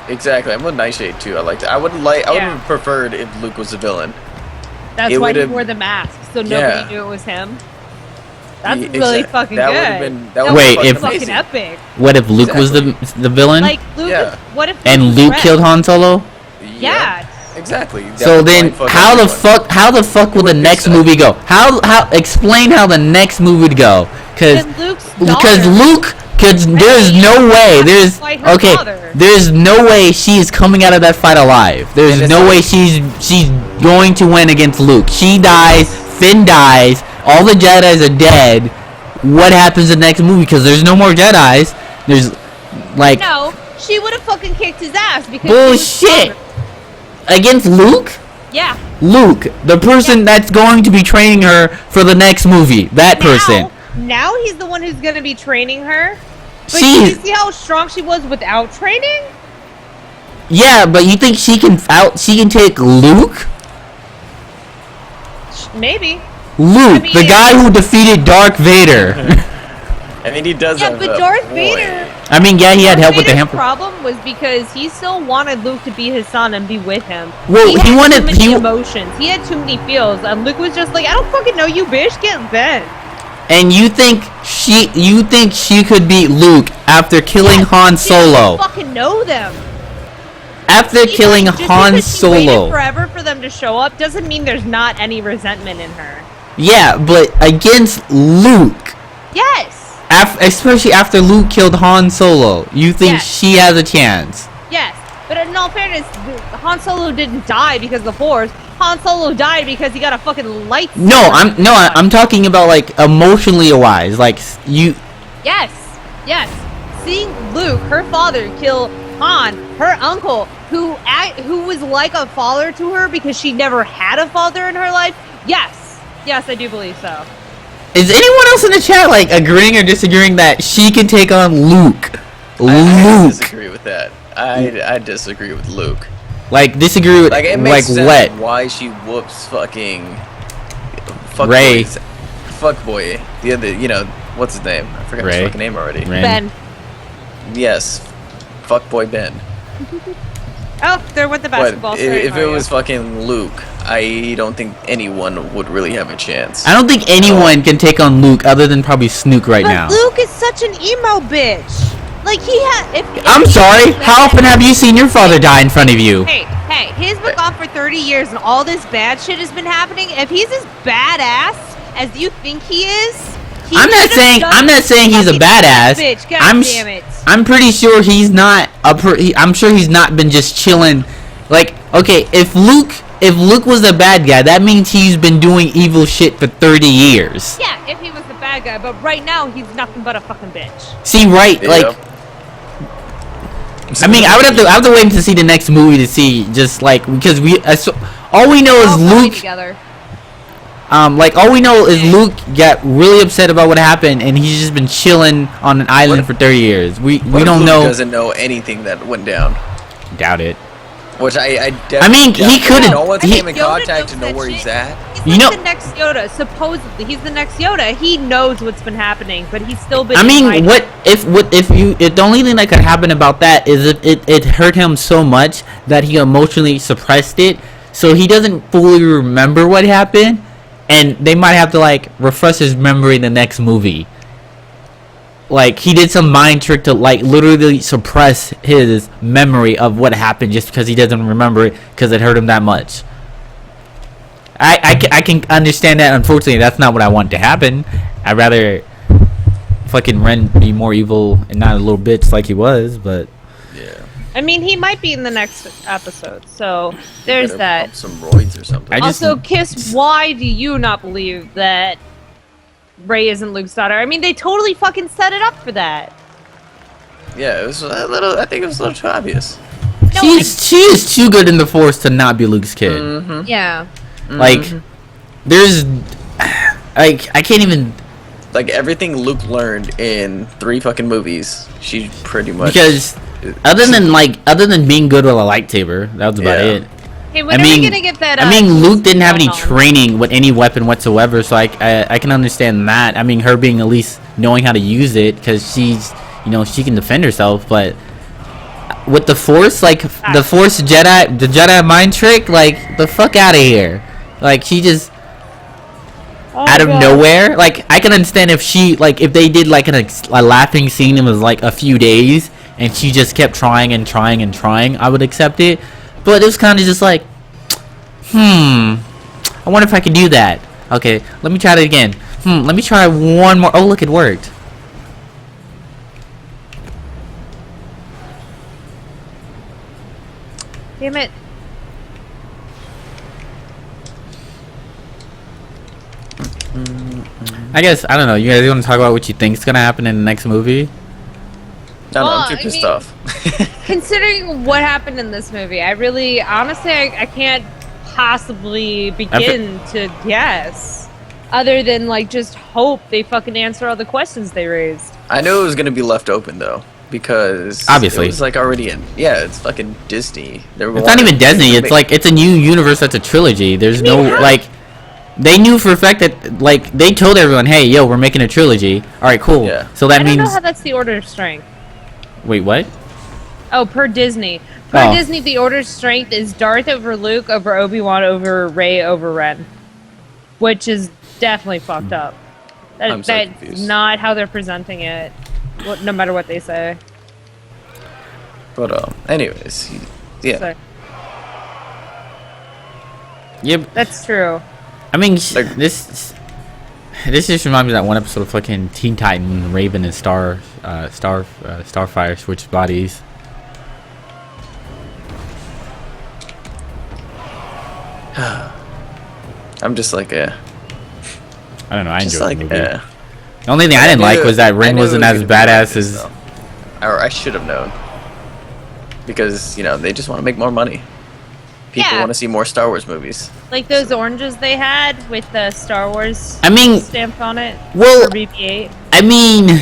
Exactly. I'm with Nightshade too. I liked it. I would have preferred if Luke was the villain. That's why he wore the mask, so nobody knew it was him. That's really fucking good. That Wait, if fucking epic. What if Luke was the villain? Like Luke. Yeah. What if? And Luke killed Han Solo? Yeah. Exactly. So then, how the fuck will the next movie go? Explain how the next movie would go? Because there's no way. There's no way she is coming out of that fight alive. There's no way she's going to win against Luke. She dies. Finn dies. All the Jedis are dead. What happens in the next movie? Because there's no more Jedis. There's like, no, she would have fucking kicked his ass because bullshit. Against Luke? Yeah. Luke, the person that's going to be training her for the next movie. That person. Now he's the one who's going to be training her. But did you see how strong she was without training? Yeah, but you think she can take Luke? Maybe. Luke, the guy who defeated Darth Vader. I mean, he does. Yeah, have but a Darth point. Vader. I mean, yeah, he had help with the Vader's hamper. problem was because he still wanted Luke to be his son and be with him. Well, he wanted too many emotions. He had too many feels, and Luke was just like, "I don't fucking know you, bitch. Get bent." And you think she could beat Luke after killing Han Solo? She doesn't fucking know them. After killing Han Solo. She waited forever for them to show up doesn't mean there's not any resentment in her. Yeah, but against Luke. Yes. Especially after Luke killed Han Solo, you think she has a chance? Yes, but in all fairness, Han Solo didn't die because of the Force. Han Solo died because he got a fucking lightsaber. I'm talking about like emotionally wise, like you. Yes. Seeing Luke, her father, kill Han, her uncle, who was like a father to her because she never had a father in her life. Yes, I do believe so. Is anyone else in the chat like agreeing or disagreeing that she can take on Luke? I disagree with that. I disagree with Luke. Like disagree with like it makes sense what? Why she whoops fucking Ray. Fuck boy. The other, what's his name? I forgot his fucking name already. Ben. Yes, fuck boy Ben. Oh, they're with the basketball. But if it was fucking Luke, I don't think anyone would really have a chance. I don't think anyone can take on Luke other than probably Snook right now. Luke is such an emo bitch. Like he had. I'm sorry. How often have you seen your father die in front of you? Hey, he's been gone for 30 years and all this bad shit has been happening. If he's as badass as you think he is, I'm not saying he's a badass. Bitch, God damn it. I'm pretty sure he's not I'm sure he's not been just chilling. Like, okay, if Luke was the bad guy, that means he's been doing evil shit for 30 years. Yeah, if he was the bad guy, but right now he's nothing but a fucking bitch. See, right, like I mean, I would have to wait to see the next movie to see, just like, because all we know is Luke. Together. Like all we know is Luke got really upset about what happened, and he's just been chilling on an island for 30 years. We don't know. Luke doesn't know anything that went down. Doubt it. Which I mean, he couldn't. No one came in Yoda contact to know knows where that he's shit. at. He's like the next Yoda. Supposedly, he's the next Yoda. He knows what's been happening, but he's still been. I mean, if the only thing that could happen about that is if it hurt him so much that he emotionally suppressed it, so he doesn't fully remember what happened, and they might have to like refresh his memory in the next movie. Like he did some mind trick to like literally suppress his memory of what happened just because he doesn't remember it because it hurt him that much. I can understand that. Unfortunately, that's not what I want to happen. I'd rather fucking Ren be more evil and not a little bitch like he was, but yeah. I mean, he might be in the next episode, so there's that. Pump some roids or something. Also, Kiss, why do you not believe that Rey isn't Luke's daughter? I mean, they totally fucking set it up for that. Yeah, it was a little. I think it was a little too obvious. No, she is too good in the Force to not be Luke's kid. Mm-hmm. Yeah. Like, there's, like, I can't even. Like everything Luke learned in 3 fucking movies, she pretty much. Because other than being good with a lightsaber, that was about it. Hey, when are we gonna get that? I mean, Luke didn't have any training with any weapon whatsoever, so I can understand that. I mean, her being at least knowing how to use it because she's, she can defend herself. But with the Force, like the Force Jedi, the Jedi mind trick, like the fuck out of here. Like she just out of nowhere. Like I can understand if they did like a laughing scene and was like a few days and she just kept trying and trying and trying, I would accept it. But it was kind of just like, I wonder if I could do that. Okay, let me try it again. Let me try one more. Oh, look, it worked. Damn it. I guess, I don't know. You guys want to talk about what you think is going to happen in the next movie? No, I'm too pissed off. Considering what happened in this movie, I really, honestly, I can't possibly begin to guess. Other than, like, just hope they fucking answer all the questions they raised. I knew it was going to be left open, though. because obviously it was like already in. Yeah, it's fucking Disney. It's not even Disney. It's like it's a new universe. That's a trilogy. There's no like. They knew for a fact that like they told everyone, "Hey, yo, we're making a trilogy." All right, cool. Yeah. So that I means. don't know how that's the order of strength. Wait, what? Oh, per Disney. Per Disney, the order of strength is Darth over Luke over Obi-Wan over Rey over Ren, which is definitely fucked up. I'm so That's confused. not how they're presenting it, no matter what they say. But anyways, yeah. So, Yep. that's true. I mean, Like- this just reminds me of that one episode of fucking Teen Titan, Raven and Starfire switch bodies. I'm just like, I don't know. I just enjoyed like, the movie. The only thing I didn't like was that Ren wasn't as badass as. Or I should have known. Because, you know, they just want to make more money. People Yeah. want to see more Star Wars movies. Like those oranges they had with the Star Wars I mean, stamped on it. well, for BB-8. I mean,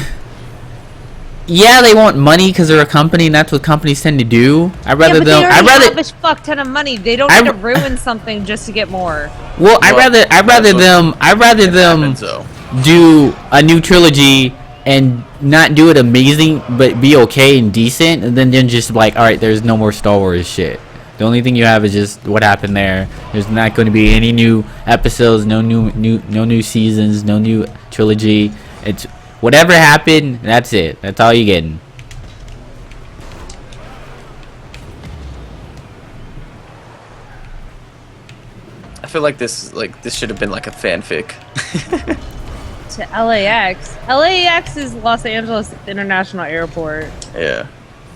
yeah, they want money because they're a company, and that's what companies tend to do. I'd rather Yeah, but them. they I'd already rather. have a fuck ton of money. They don't I- need to ruin something just to get more. Well, I'd rather It them happens, though. do a new trilogy and not do it amazing, but be okay and decent, and then just like, all right, there's no more Star Wars shit. The only thing you have is just what happened there. There's not going to be any new episodes, no new seasons, no new trilogy. It's whatever happened, that's it. That's all you're getting. I feel like this should have been like a fanfic. To LAX. LAX is Los Angeles International Airport. Yeah.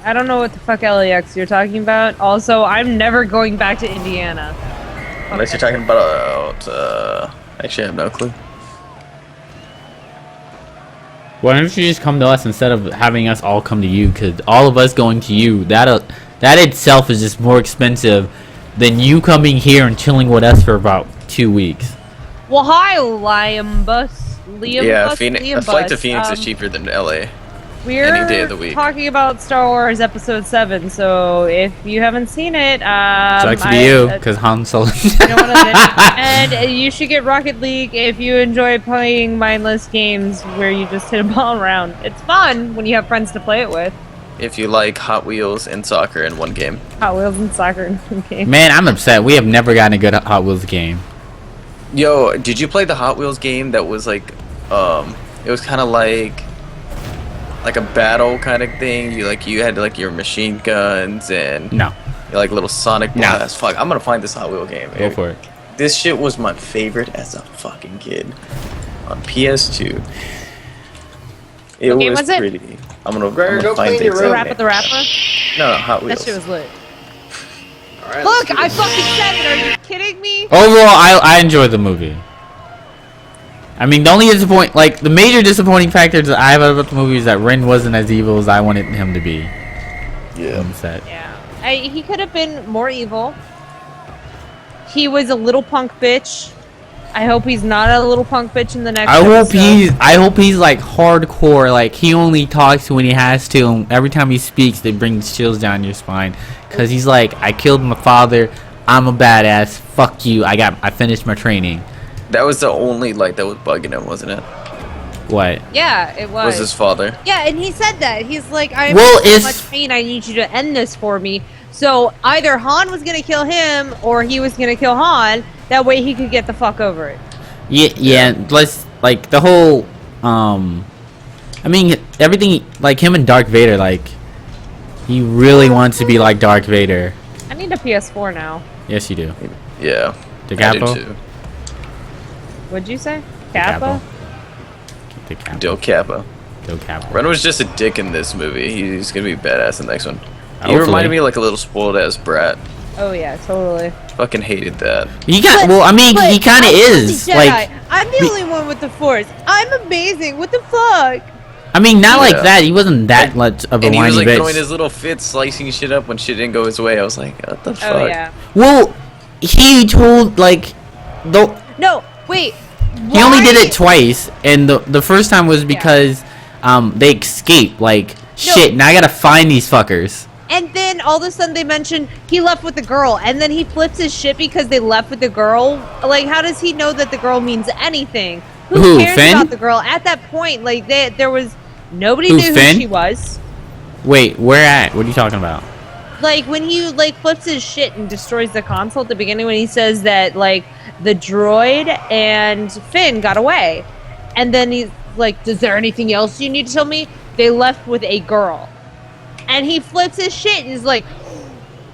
I don't know what the fuck LAX you're talking about. Also, I'm never going back to Indiana. Unless you're talking about, actually I have no clue. Why don't you just come to us instead of having us all come to you? Because all of us going to you, that itself is just more expensive than you coming here and chilling with us for about 2 weeks. Well, hi, Liam Bus. Yeah, a flight to Phoenix is cheaper than LA. We're any day of the week. talking about Star Wars Episode 7, so if you haven't seen it, Sucks to be you, because Han Solo. I don't wanna and you should get Rocket League if you enjoy playing mindless games where you just hit a ball around. It's fun when you have friends to play it with. If you like Hot Wheels and soccer in one game. Hot Wheels and soccer in one game. Man, I'm upset. We have never gotten a good Hot Wheels game. Yo, did you play the Hot Wheels game that was like, it was kind of like a battle kind of thing? You had like your machine guns and No. like little Sonic No. blasts. Fuck, I'm gonna find this Hot Wheel game. Go for it. This shit was my favorite as a fucking kid on PS2. It What game was was it? pretty. I'm gonna Gregor, go find clean your things. room. Rapper the Rapper? No, Hot Wheels. That shit was lit. Alright, Look, I fucking said it. Are you kidding me? Overall, I enjoyed the movie. I mean, the only the major disappointing factors that I have about the movie is that Ren wasn't as evil as I wanted him to be. Yeah. On the set. Yeah. He could have been more evil. He was a little punk bitch. I hope he's not a little punk bitch in the next episode. I hope he's like hardcore. Like he only talks when he has to. And every time he speaks, it brings chills down your spine. Cause he's like, I killed my father. I'm a badass. Fuck you. I finished my training. That was the only light that was bugging him, wasn't it? What? Yeah, it was. Was his father? Yeah, and he said that. He's like, I'm Well, in so much pain, I need you to end this for me. So either Han was going to kill him or he was going to kill Han. That way he could get the fuck over it. Yeah. Let's like the whole. I mean, everything like him and Darth Vader. Like, he really wants to be like Darth Vader. I need a PS4 now. Yes, you do. Yeah. The I do capo. too. What'd you say? Capo. Kappa? The capo. Del Capo. Del capo. Ren was just a dick in this movie. He's gonna be badass in the next one. He Hopefully. reminded me of like a little spoiled ass brat. Oh yeah, totally. Fucking hated that. He got. Well, I mean, he kind of I'm is. the Jedi. Like, I'm the only one with the Force. I'm amazing. What the fuck? I mean, not like Yeah. that. He wasn't that much of a And he was whiny like throwing bitch. his little fits, slicing shit up when shit didn't go his way. I was like, what the fuck? Oh yeah. Well, he told like, No, wait. he only did Why- it twice, and the first time was because they escaped. Like Shit, now I gotta find these fuckers. And then all of a sudden they mention he left with the girl, and then he flips his shit because they left with the girl. Like, how does he know that the girl means anything? Who cares Finn? about the girl? At that point, like, there was nobody knew Finn? who she was. Wait, where at? What are you talking about? Like, when he, like, flips his shit and destroys the console at the beginning when he says that, like, the droid and Finn got away. And then he's like, is there anything else you need to tell me? They left with a girl. And he flips his shit and he's like,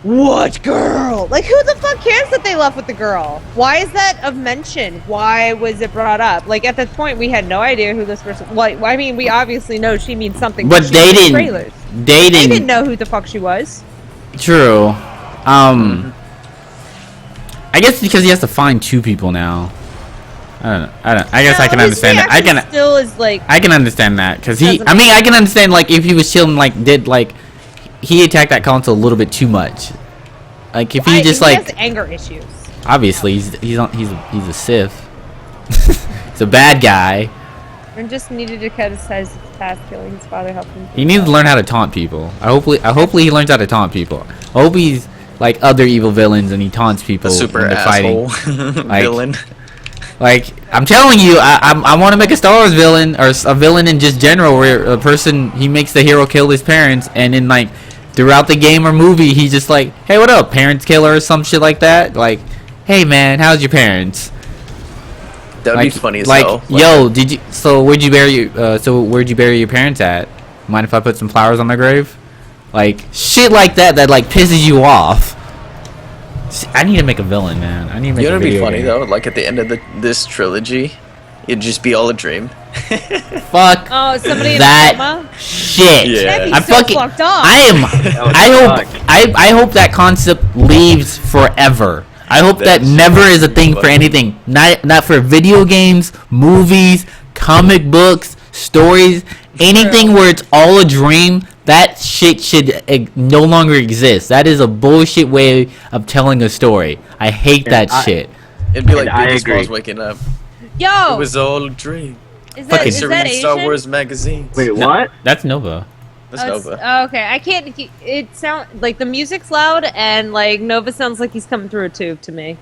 what girl? Like, who the fuck cares that they left with the girl? Why is that of mention? Why was it brought up? Like, at that point, we had no idea who this person... Well, I mean, we obviously know she means something. But they didn't... Trailers. They didn't know who the fuck she was. True. I guess because he has to find two people now. I guess I can understand that. I can understand that because I can understand like if he was chilling like he attacked that console a little bit too much. Like if he just like has anger issues. Obviously he's a Sith. He's a bad guy. And just needed to criticize his past killing his father, helped him. He needs to learn how to taunt people. Hopefully he learns how to taunt people. I hope he's like other evil villains and he taunts people. A super asshole villain. Like I'm telling you, I want to make a Star Wars villain or a villain in just general, where a person he makes the hero kill his parents, and in like throughout the game or movie, he's just like, hey, what up, parents killer or some shit like that. Like, hey man, how's your parents? That'd be funny as hell. Like, yo, did you? So where'd you bury your parents at? Mind if I put some flowers on their grave? Like shit like that like pisses you off. I need to make a villain, man. I need to make. You know, a it'd be funny game. though. Like at the end of this trilogy, it'd just be all a dream. Fuck. Oh, somebody in that a coma? shit. Yeah. I'm so fucking. fucked up. I hope that concept leaves forever. I hope that never is a thing for anything. Not for video games, movies, comic books, stories, anything where it's all a dream. That shit should no longer exist. That is a bullshit way of telling a story. I hate that shit. It'd be like Biggie Smalls waking up. Yo! It was all a dream. Is that Asian? Star Wars magazines. Wait, what? That's Nova. That's Nova. Oh, okay, I can't. It sound like the music's loud and like Nova sounds like he's coming through a tube to me.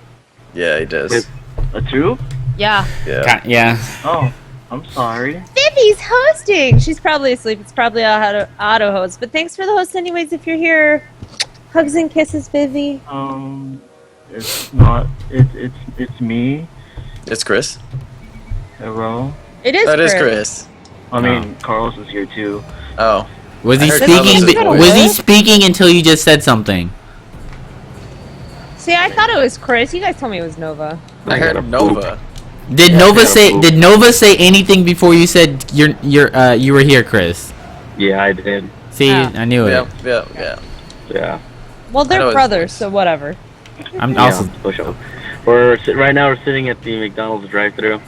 Yeah, he does. Wait, a tube? Yeah. Yeah. Oh, I'm sorry. Vivi's hosting. She's probably asleep. It's probably auto host. But thanks for the host, anyways. If you're here, hugs and kisses, Vivi. It's not. It's me. It's Chris. Hello. It is. That is Chris. I mean, Carlos is here too. Oh. Was he speaking? Was he speaking until you just said something? See, I thought it was Chris. You guys told me it was Nova. I heard Nova. Did Nova say anything before you said you were here, Chris? Yeah, I did. See, I knew it. Yeah. Well, they're brothers, so whatever. I'm also. Right now we're sitting at the McDonald's drive-thru.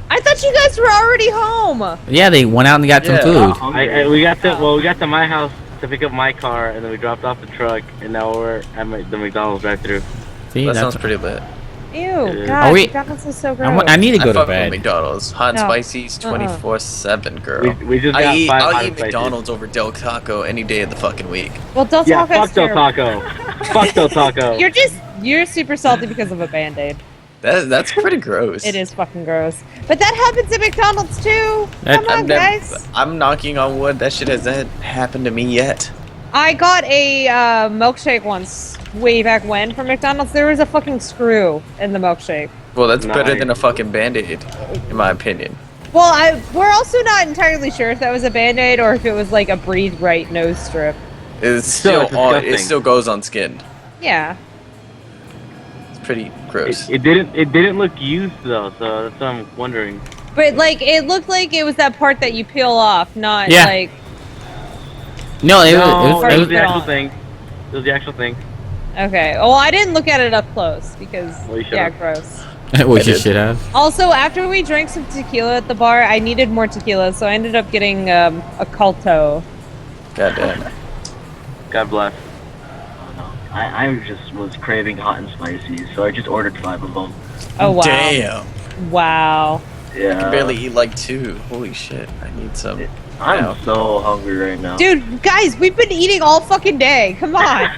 I thought you guys were already home. Yeah, they went out and got some food. We got to my house to pick up my car, and then we dropped off the truck, and now we're at the McDonald's drive-thru. See, that sounds pretty lit. Ew, God, McDonald's is so gross. I need to go to bed. McDonald's, hot and spicy's 24/7, girl. We just got I'll eat McDonald's over Del Taco any day of the fucking week. Well, Del Taco's fuck Del Taco. Fuck Del Taco. You're super salty because of a Band-Aid. That's pretty gross. It is fucking gross. But that happens at McDonald's too. Come on, guys. I'm knocking on wood. That shit hasn't happened to me yet. I got a milkshake once, way back when, from McDonald's. There was a fucking screw in the milkshake. Well, that's better than a fucking Band-Aid, in my opinion. Well, we're also not entirely sure if that was a Band-Aid or if it was like a Breathe Right nose strip. It's still on. It still goes on skin. Yeah. Pretty gross. It didn't look used though, so that's what I'm wondering. But like it looked like it was that part that you peel off, not like. No, it was the actual thing. It was the actual thing. Okay. Well, I didn't look at it up close because gross. Well, you should have. Also, after we drank some tequila at the bar, I needed more tequila, so I ended up getting a Culto. God damn. God bless. I just was craving hot and spicy, so I just ordered 5 of them. Oh, wow. Damn. Wow. Yeah. I can barely eat like 2. Holy shit. I need some. I'm so hungry right now. Dude, guys, we've been eating all fucking day. Come on.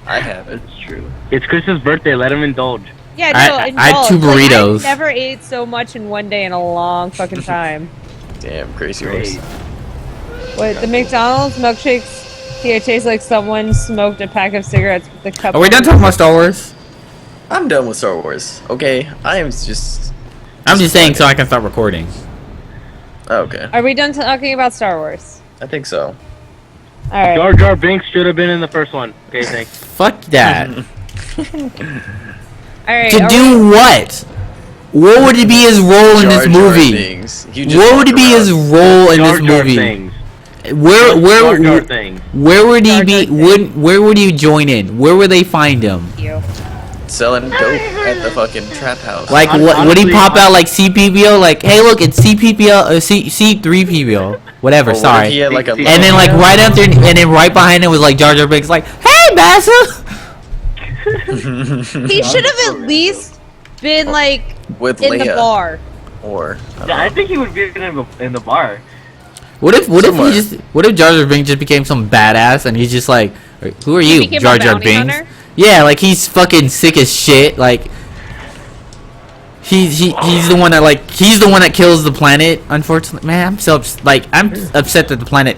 I haven't. It's true. It's Chris's birthday. Let him indulge. Yeah, no, I had 2 indulge. burritos. I've never ate so much in one day in a long fucking time. Damn, crazy Great. horse. What, the McDonald's milkshakes here taste like someone smoked a pack of cigarettes with the cup. Are we done talking about Star Wars? I'm done with Star Wars. Okay, I am just. I'm just saying so I can start recording. Okay, Are we done talking about Star Wars? I think so. Alright. Jar Jar Binks should have been in the first one. Okay, thanks. Fuck that. Alright. To do what? What would it be his role in this Jar Jar movie? Binks. You just What would walk it be his around. role in Jar this Jar movie? things. Where Jar Jar things. where would he Jar be? Jar Where would he join in? Where would they find him? You. selling dope at the fucking trap house? Like what? Would he pop out like CPBO? Like, hey, look, it's CPBO, C3PBO, whatever. Or what if Sorry. he had like a And then like right after, and then right behind him was like Jar Jar Binks, like, hey, Bassa. He should have at least been like with in Leia the bar. or Yeah, I think he would be in the bar. What if Somewhere. what if Jar Jar Binks just became some badass and he's just like, who are you, became a Jar Jar bounty Binks? hunter? Yeah, like he's fucking sick as shit. Like he's the one that kills the planet. Unfortunately, man, I'm upset that the planet.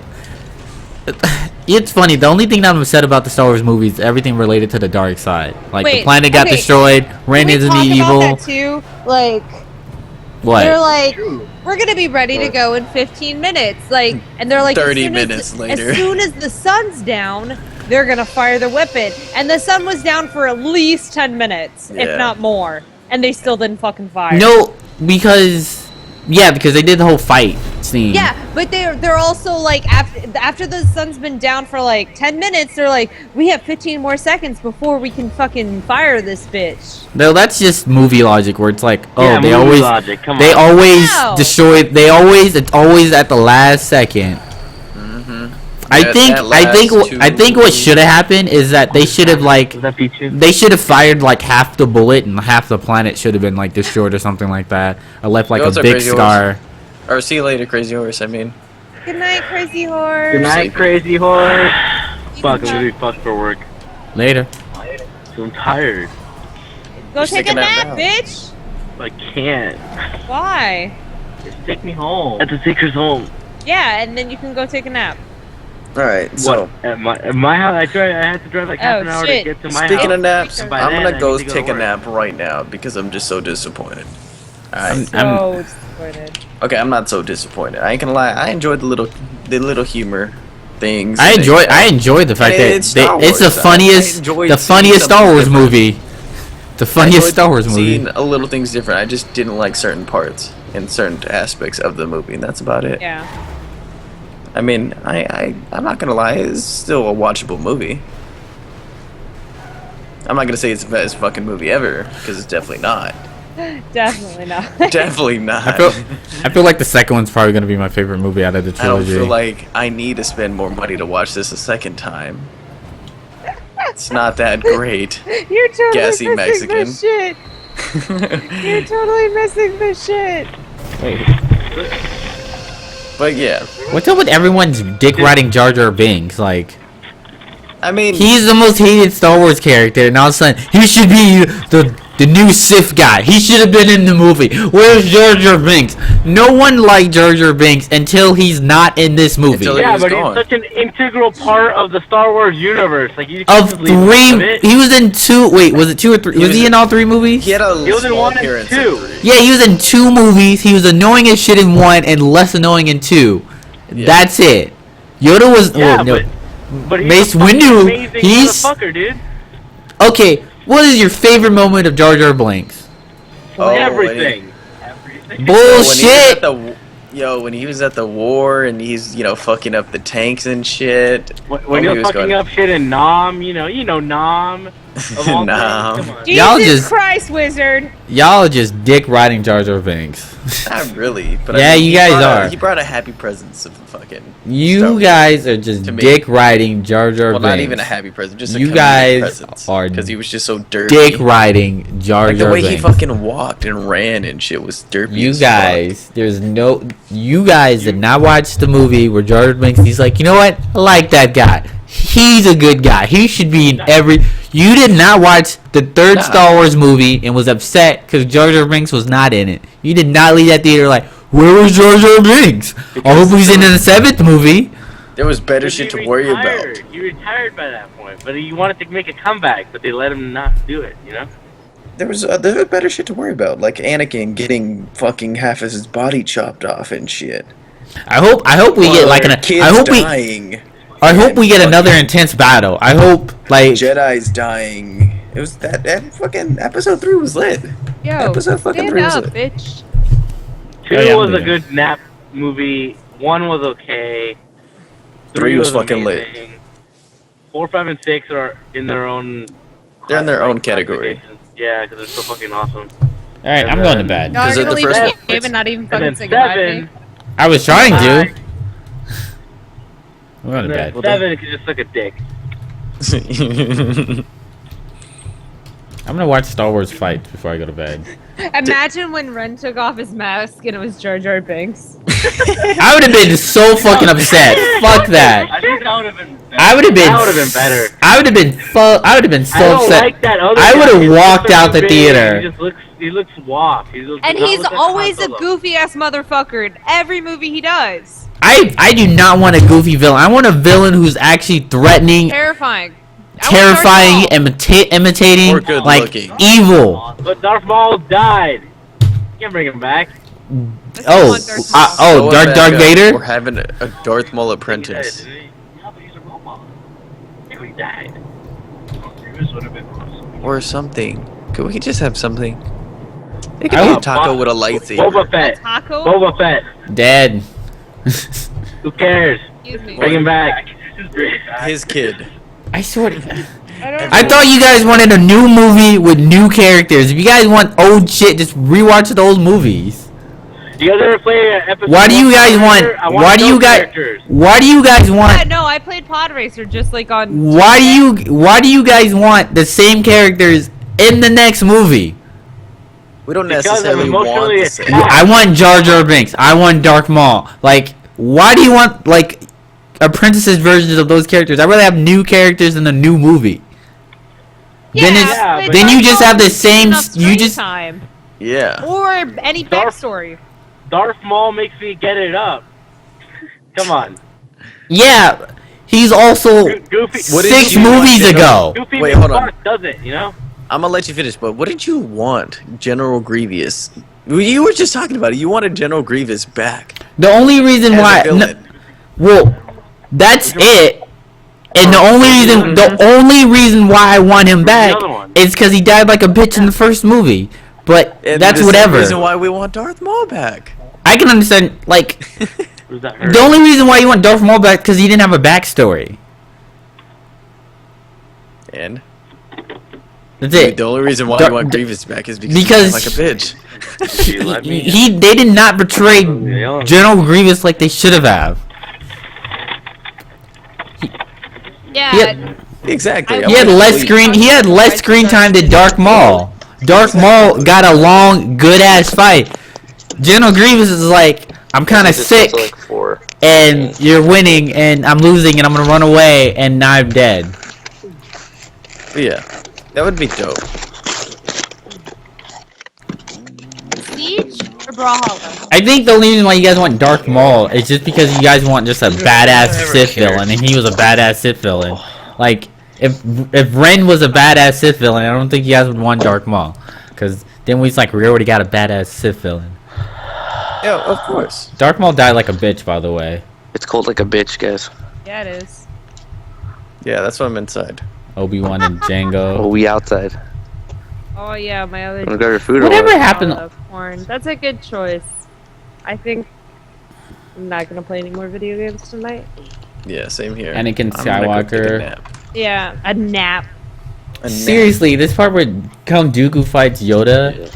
It's funny. The only thing that I'm upset about the Star Wars movies, everything related to the dark side. Like the Wait, planet got okay. destroyed, ran Can we into the talk evil. about that too? Like What? they're like, we're gonna be ready to go in 15 minutes. Like, and they're like, 30 as soon minutes as, later. As soon as the sun's down, they're gonna fire the weapon. And the sun was down for at least 10 minutes, Yeah. if not more. And they still didn't fucking fire. No, because they did the whole fight scene. Yeah, but they're also like after the sun's been down for like 10 minutes, they're like, we have 15 more seconds before we can fucking fire this bitch. No, that's just movie logic where it's like, oh, Yeah, they movie always logic, come they on. always No. destroy. It's always at the last second. I think what should have happened is that they should have Is that Pichu? they should have fired like half the bullet and half the planet should have been like destroyed or something like that, or left like Those a are big crazy scar. Or see you later, crazy horse. I mean, Good night, crazy horse. Good night, crazy horse. Fuck, I'm night. gonna be fucked for work. Later. So I'm tired. Go Just take a take a nap nap, now. bitch. I can't. Why? Just take me home. At the Seeker's home. Yeah, and then you can go take a nap. all right. So What? At my house, I had to drive like half an hour shit. to get to my speaking house. of naps, And by I'm then, gonna I go need to go take to a work. nap right now because I'm just so disappointed. All right. So disappointed. Okay, I'm not so disappointed. I ain't gonna lie. I enjoyed the little humor things. I enjoy the fact that It's Star it's the Wars. I funniest enjoyed the seeing funniest Star something Wars different. movie. The I funniest enjoyed Star Wars movie. seeing a little things different. I just didn't like certain parts and certain aspects of the movie, and that's about it. Yeah. I mean, I'm not gonna lie. It's still a watchable movie. I'm not gonna say it's the best fucking movie ever because it's definitely not. Definitely not. Definitely not. I feel like the second one's probably gonna be my favorite movie out of the I don't trilogy. feel like I need to spend more money to watch this a second time. It's not that great. You're totally Gassy missing Mexican. the shit. You're totally missing the shit. But yeah, What's up with everyone's dick riding Jar Jar Binks? Like, I mean, he's the most hated Star Wars character, and all of a sudden, he should be the new Sith guy. He should have been in the movie. Where's Jar Jar Binks? No one liked Jar Jar Binks until he's not in this movie. Until he Yeah, was but gone. he's such an integral part of the Star Wars universe. Like you Of can't just leave him out of three, it. he was in two. Wait, was it two or three? Was he in all three movies? he had a He was in small one and appearance two. in 3. Yeah, he was in two movies. He was annoying as shit in one and less annoying in two. Yeah. That's it. Yoda was. Yeah, well, no. but he's Mace a fucking Windu, amazing he's- motherfucker, dude. Okay, what is your favorite moment of Jar Jar Binks? Oh, Everything. Bullshit. When he was at the war and he's fucking up the tanks and shit. When he was fucking going, up shit in Nam, you know Nam. Of all Nah. things, come on. Y'all Jesus just- Christ, wizard! Y'all just dick riding Jar Jar Binks. Not really, but Yeah, you he guys brought are. He brought a happy presence of fucking. Star You Wars. guys are just To me. dick riding Jar Jar Well, Binks. not even a happy present, just a You comedic guys presence. are Because he was just so derpy. dick riding Jar Like Jar the way Binks. he fucking walked and ran and shit was derpy. You as fuck. guys, you guys did not watch the movie where Jar Jar Binks. He's like, you know what? I like that guy. He's a good guy. He should be in every. You did not watch the third Nah. Star Wars movie and was upset because Jar Jar Binks was not in it. You did not leave that theater like, where was Jar Jar Binks? I hope he's in the 7th movie. There was better Because shit he to worry retired. about. He retired by that point, but he wanted to make a comeback, but they let him not do it. You know. There was better shit to worry about, like Anakin getting fucking half of his body chopped off and shit. I hope we get like an. Kids I hope dying. I hope we get another intense battle. I hope like. Jedi's dying. It was that fucking episode 3 was lit. Yo, Episode fucking stand 3 was up, lit. bitch. 2 Oh, yeah, I'm was a doing good nap movie. 1 was okay. 3 was fucking lit. amazing. 4, 5, and 6 are in their own. They're in their own classifications. category. Yeah, because they're so fucking awesome. All right, I'm going to bed. Y'all are 'Cause gonna the leave first the one- game and not even And fucking then say goodbye to 7. me. I was trying to. Bye. I'm going And to then bed. 7 could just suck a dick. I'm gonna watch Star Wars fight before I go to bed. Imagine when Ren took off his mask and it was Jar Jar Binks. I would have been so fucking upset. Fuck that. I think that would have been. Better. I would have been. That would have been better. I would have been. I would have been I so don't upset. like that other I guy. would've He looks walked so out the big. theater. He looks walk. He looks, And does not he's look like always a Han Solo. goofy ass motherfucker in every movie he does. I do not want a goofy villain. I want a villain who's actually threatening, Terrifying. terrifying, imitating, Or good like looking. evil. But Darth Maul died. You can't bring him back. Oh, Going Darth back up, Vader. We're having a Darth Maul apprentice. He died, didn't he? Yeah, but he's a robot. Yeah, he died. This would have been awesome. Or something. Could we just have something? It I could be a would- taco with a lightsaber. Boba Fett. Taco? Boba Fett. Dead. Who cares? Excuse me. Bring him back. His kid. I swear. I I thought you guys wanted a new movie with new characters. If you guys want old shit, just rewatch the old movies. You guys ever play episode? Why do you 1 guys Pod want? Racer? I want Why do you those guys? characters. Why do you guys Yeah, want? no, I played Pod Racer just like on. Why do you guys want the same characters in the next movie? We don't Because necessarily I'm want emotionally the same. attached. I want Jar Jar Binks. I want Darth Maul. Like, why do you want like apprentices versions of those characters? I'd rather have new characters in the new movie. Yeah, but then you just have the same. enough You screen just time Yeah. or any Darth- backstory. Darth Maul makes me get it up. Come on. yeah. He's also Goofy. What did 6 you want, movies General? ago. Goofy Wait, makes hold on. Bart does it, you know? I'm gonna let you finish, but what did you want, General Grievous? You were just talking about it. You wanted General Grievous back The only reason as why. a villain. Well, that's it. And the only reason why I want him back other one? is because he died like a bitch in the first movie. But And that's the same whatever. reason why we want Darth Maul back. I can understand. Like Who's that hurt? the only reason why you want Darth Maul back because he didn't have a backstory. And That's it. the only reason why Dar- we want Grievous back is because because- he's like a bitch. You let me- They did not portray Yeah. General Grievous like they should have. Yeah, He had- Exactly. I- He had less screen. He had less screen time than Darth Maul. Darth Maul got a long, good ass fight. General Grievous is like, I'm kind of sick, and you're winning, and I'm losing, and I'm gonna run away, and now I'm dead. Yeah, that would be dope. Siege or Brawlhalla? I think the only reason why you guys want Darth Maul is just because you guys want just a badass Sith villain, and he was a badass Sith villain. Like, if Ren was a badass Sith villain, I don't think you guys would want Darth Maul, because then we already got a badass Sith villain. Yeah, of course. Darth Maul died like a bitch, by the way. It's cold like a bitch, guys. Yeah, it is. Yeah, that's why I'm inside. Obi-Wan and Django. Oh, we outside. Oh yeah, my other. Wanna grab your food or Whatever what? happened? Corn. That's a good choice. I think I'm not gonna play any more video games tonight. Yeah, same here. Anakin I'm gonna go take a Skywalker. nap. Yeah, a nap. Seriously, this part where Count Dooku fights Yoda. Yeah.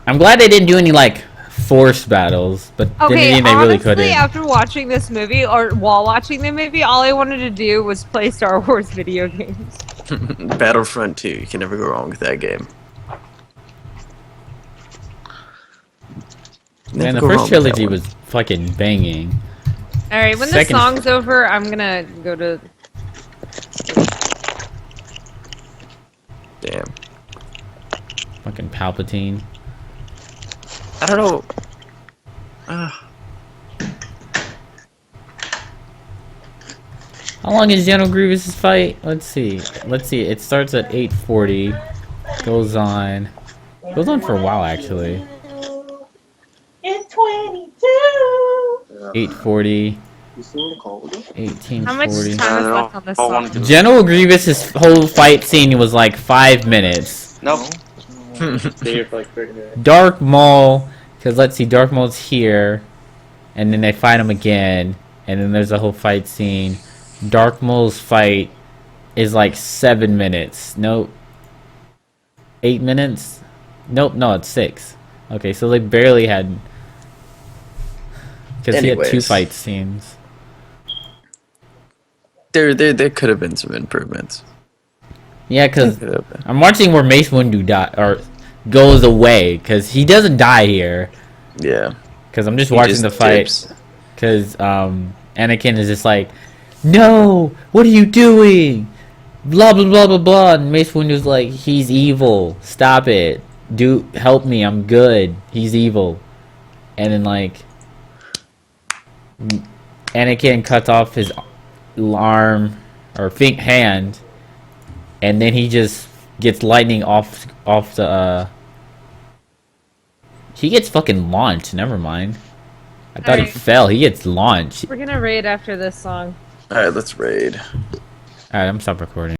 I'm glad they didn't do any like force battles, but then again, they really couldn't. Honestly, after watching this movie, or while watching the movie, all I wanted to do was play Star Wars video games. Battlefront 2. You can never go wrong with that game. Man, the Never go first wrong with trilogy that one. was fucking banging. Alright, when Second- the song's over, I'm gonna go to... Damn. Fucking Palpatine. I don't know. How long is General Grievous's fight? Let's see. It starts at 8:40. Goes on for a while actually. It's 22. 8:40. How much 18:40. time is left on this song? General Grievous's whole fight scene was like 5 minutes. Nope. Dark Maul, because let's see, Dark Maul's here, and then they fight him again, and then there's a whole fight scene. Dark Maul's fight is like 7 minutes. Nope. 8 minutes? Nope, no, it's 6. Okay, so they barely had... Because he had 2 Anyways. fight scenes. There could have been some improvements. Yeah, because Could have been. I'm watching where Mace Windu or goes away, because he doesn't die here. Yeah. Because I'm just He watching just the fight. dips. Because Anakin is just like, no, what are you doing? Blah blah blah blah blah. And Mace Windu's like, he's evil. Stop it. Help me. I'm good. He's evil. And then like, Anakin cuts off his arm or hand, and then he just gets lightning off the. He gets fucking launched. Never mind. I thought he Alright. fell. He gets launched. We're gonna raid after this song. Alright, let's raid. Alright, I'm stop recording.